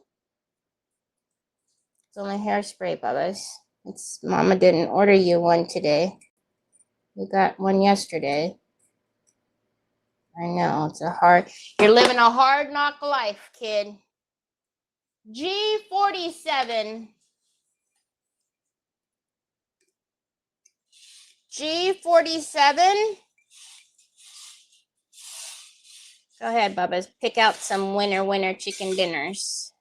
Speaker 1: It's only hairspray, Bubba's. It's Mama didn't order you one today. You got one yesterday. I know, you're living a hard knock life, kid. G47. G47. Go ahead, Bubba's. Pick out some winner chicken dinners.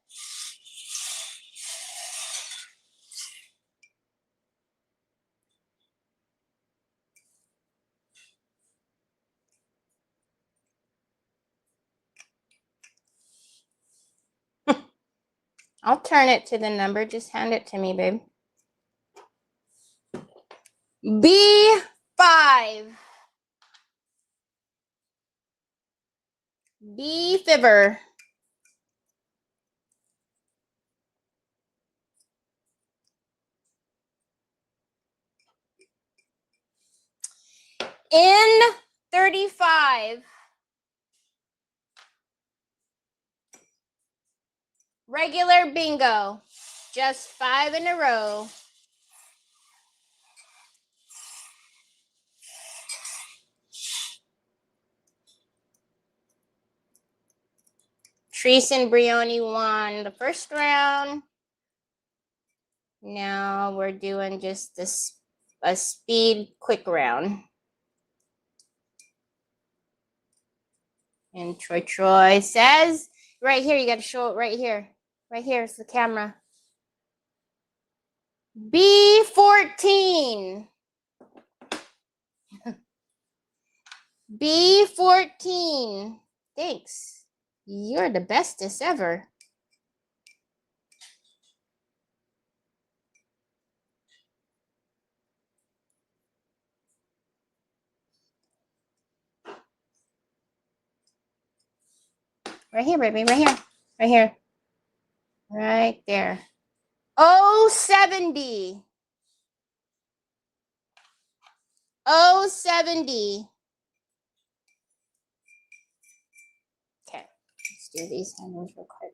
Speaker 1: I'll turn it to the number. Just hand it to me, babe. B5. B fibber. In 35. Regular bingo. Just 5 in a row. Treese and Brioni won the first round. Now we're doing just a speed quick round. And Troy says, right here, you got to show it right here. Right here is the camera. B14. B14. Thanks. You're the bestest ever. Right here, baby. Right here. Right here. Right there. Oh, 70. Oh, 70. Okay. Let's do these handles real quick.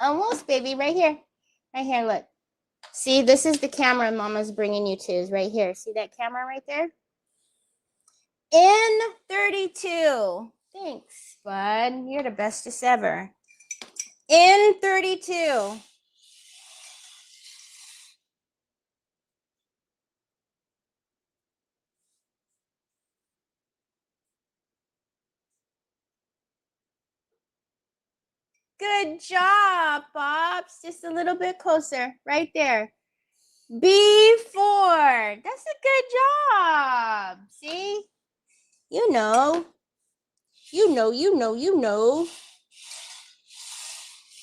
Speaker 1: Almost, baby. Right here. Right here, look. See, this is the camera Mama's bringing you to, is right here. See that camera right there? In 32. Thanks, bud. You're the bestest ever. In 32. Good job, Pops. Just a little bit closer. Right there. B4. That's a good job. See? You know. You know.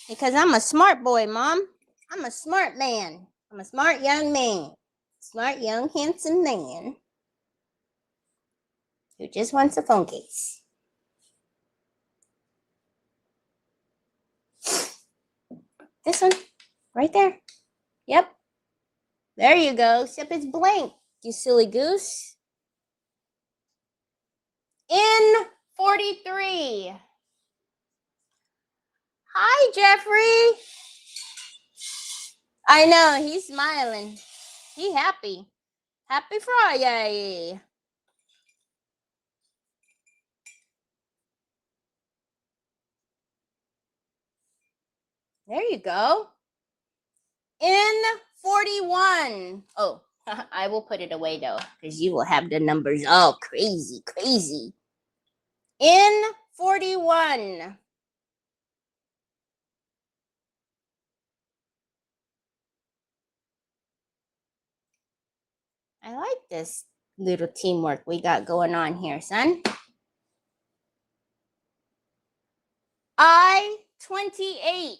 Speaker 1: Because I'm a smart boy, Mom. I'm a smart man. I'm a smart young man. Smart, young, handsome man who just wants a phone case. This one. Right there. Yep. There you go. Except it's blank, you silly goose. In 43. Hi, Jeffrey. I know, he's smiling. He happy. Happy Friday. There you go. In 41. Oh, I will put it away though, because you will have the numbers all crazy, crazy. In 41. I like this little teamwork we got going on here, son. I-28.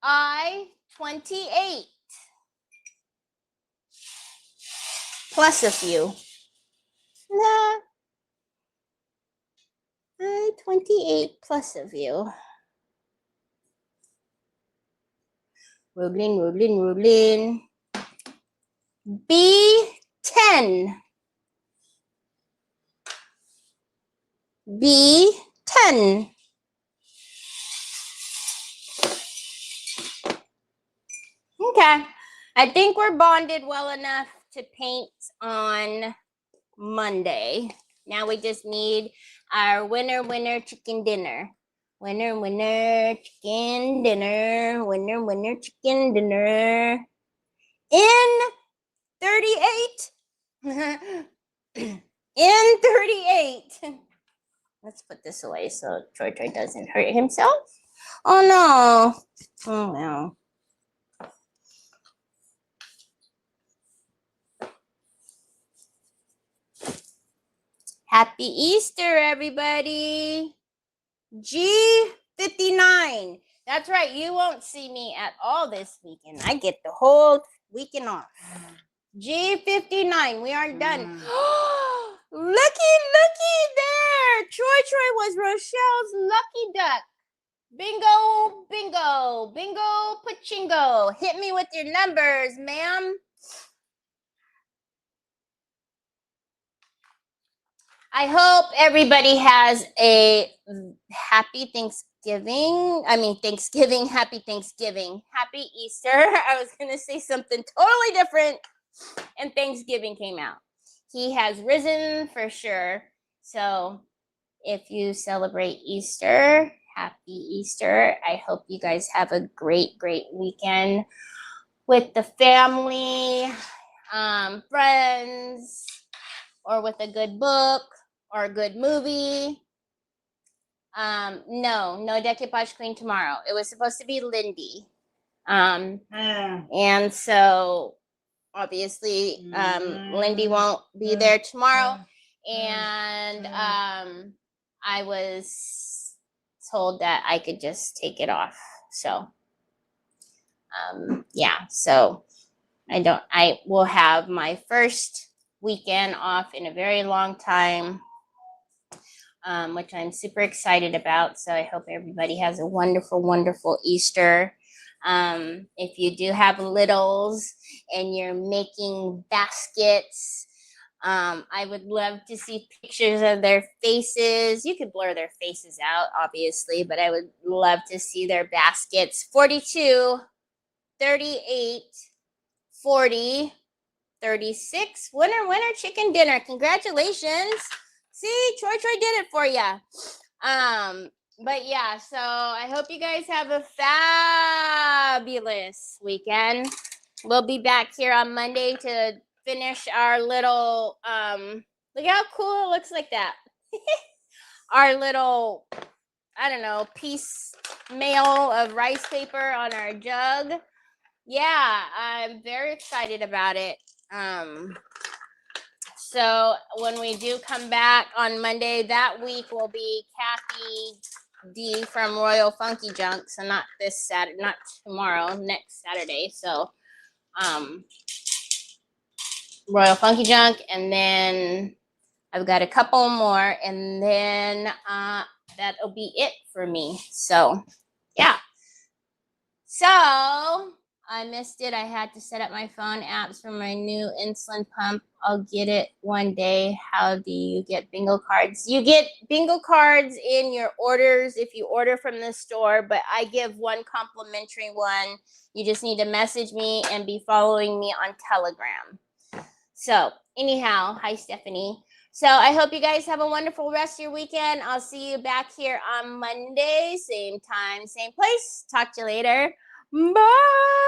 Speaker 1: I-28. Plus a few. Nah. I-28 plus a few. Rolling, rolling, rolling. B10. B10. Okay. I think we're bonded well enough to paint on Monday. Now we just need our winner chicken dinner. Winner chicken dinner. Winner chicken dinner. In 38. In 38. Let's put this away so Troy doesn't hurt himself. Oh no. Oh no. Happy Easter, everybody. G59. That's right. You won't see me at all this weekend. I get the whole weekend off. G59. We are done. Looky there. Troy was Rochelle's lucky duck. Bingo, bingo, bingo, pachingo. Hit me with your numbers, ma'am. I hope everybody has a happy Thanksgiving. Thanksgiving, happy Thanksgiving, happy Easter. I was going to say something totally different, and Thanksgiving came out. He has risen for sure. So if you celebrate Easter, happy Easter. I hope you guys have a great, great weekend with the family, friends, or with a good book or a good movie. No decoupage clean tomorrow. It was supposed to be Lindy. And so obviously Lindy won't be there tomorrow. And I was told that I could just take it off. So yeah, so I will have my first weekend off in a very long time, which I'm super excited about. So I hope everybody has a wonderful, wonderful Easter. If you do have littles and you're making baskets, I would love to see pictures of their faces. You could blur their faces out, obviously, but I would love to see their baskets. 42, 38, 40, 36. Winner, winner, chicken dinner. Congratulations. See, Troy did it for you. But yeah, so I hope you guys have a fabulous weekend. We'll be back here on Monday to finish our little, look how cool it looks like that. Our little, I don't know, piece mail of rice paper on our jug. Yeah, I'm very excited about it. So when we do come back on Monday, that week will be Kathy D from Royal Funky Junk. So not this Saturday, not tomorrow, next Saturday. So Royal Funky Junk, and then I've got a couple more, and then that'll be it for me. So yeah. So I missed it. I had to set up my phone apps for my new insulin pump. I'll get it one day. How do you get bingo cards? You get bingo cards in your orders if you order from the store, but I give one complimentary one. You just need to message me and be following me on Telegram. So anyhow, hi Stephanie. So I hope you guys have a wonderful rest of your weekend. I'll see you back here on Monday, same time, same place. Talk to you later. Bye.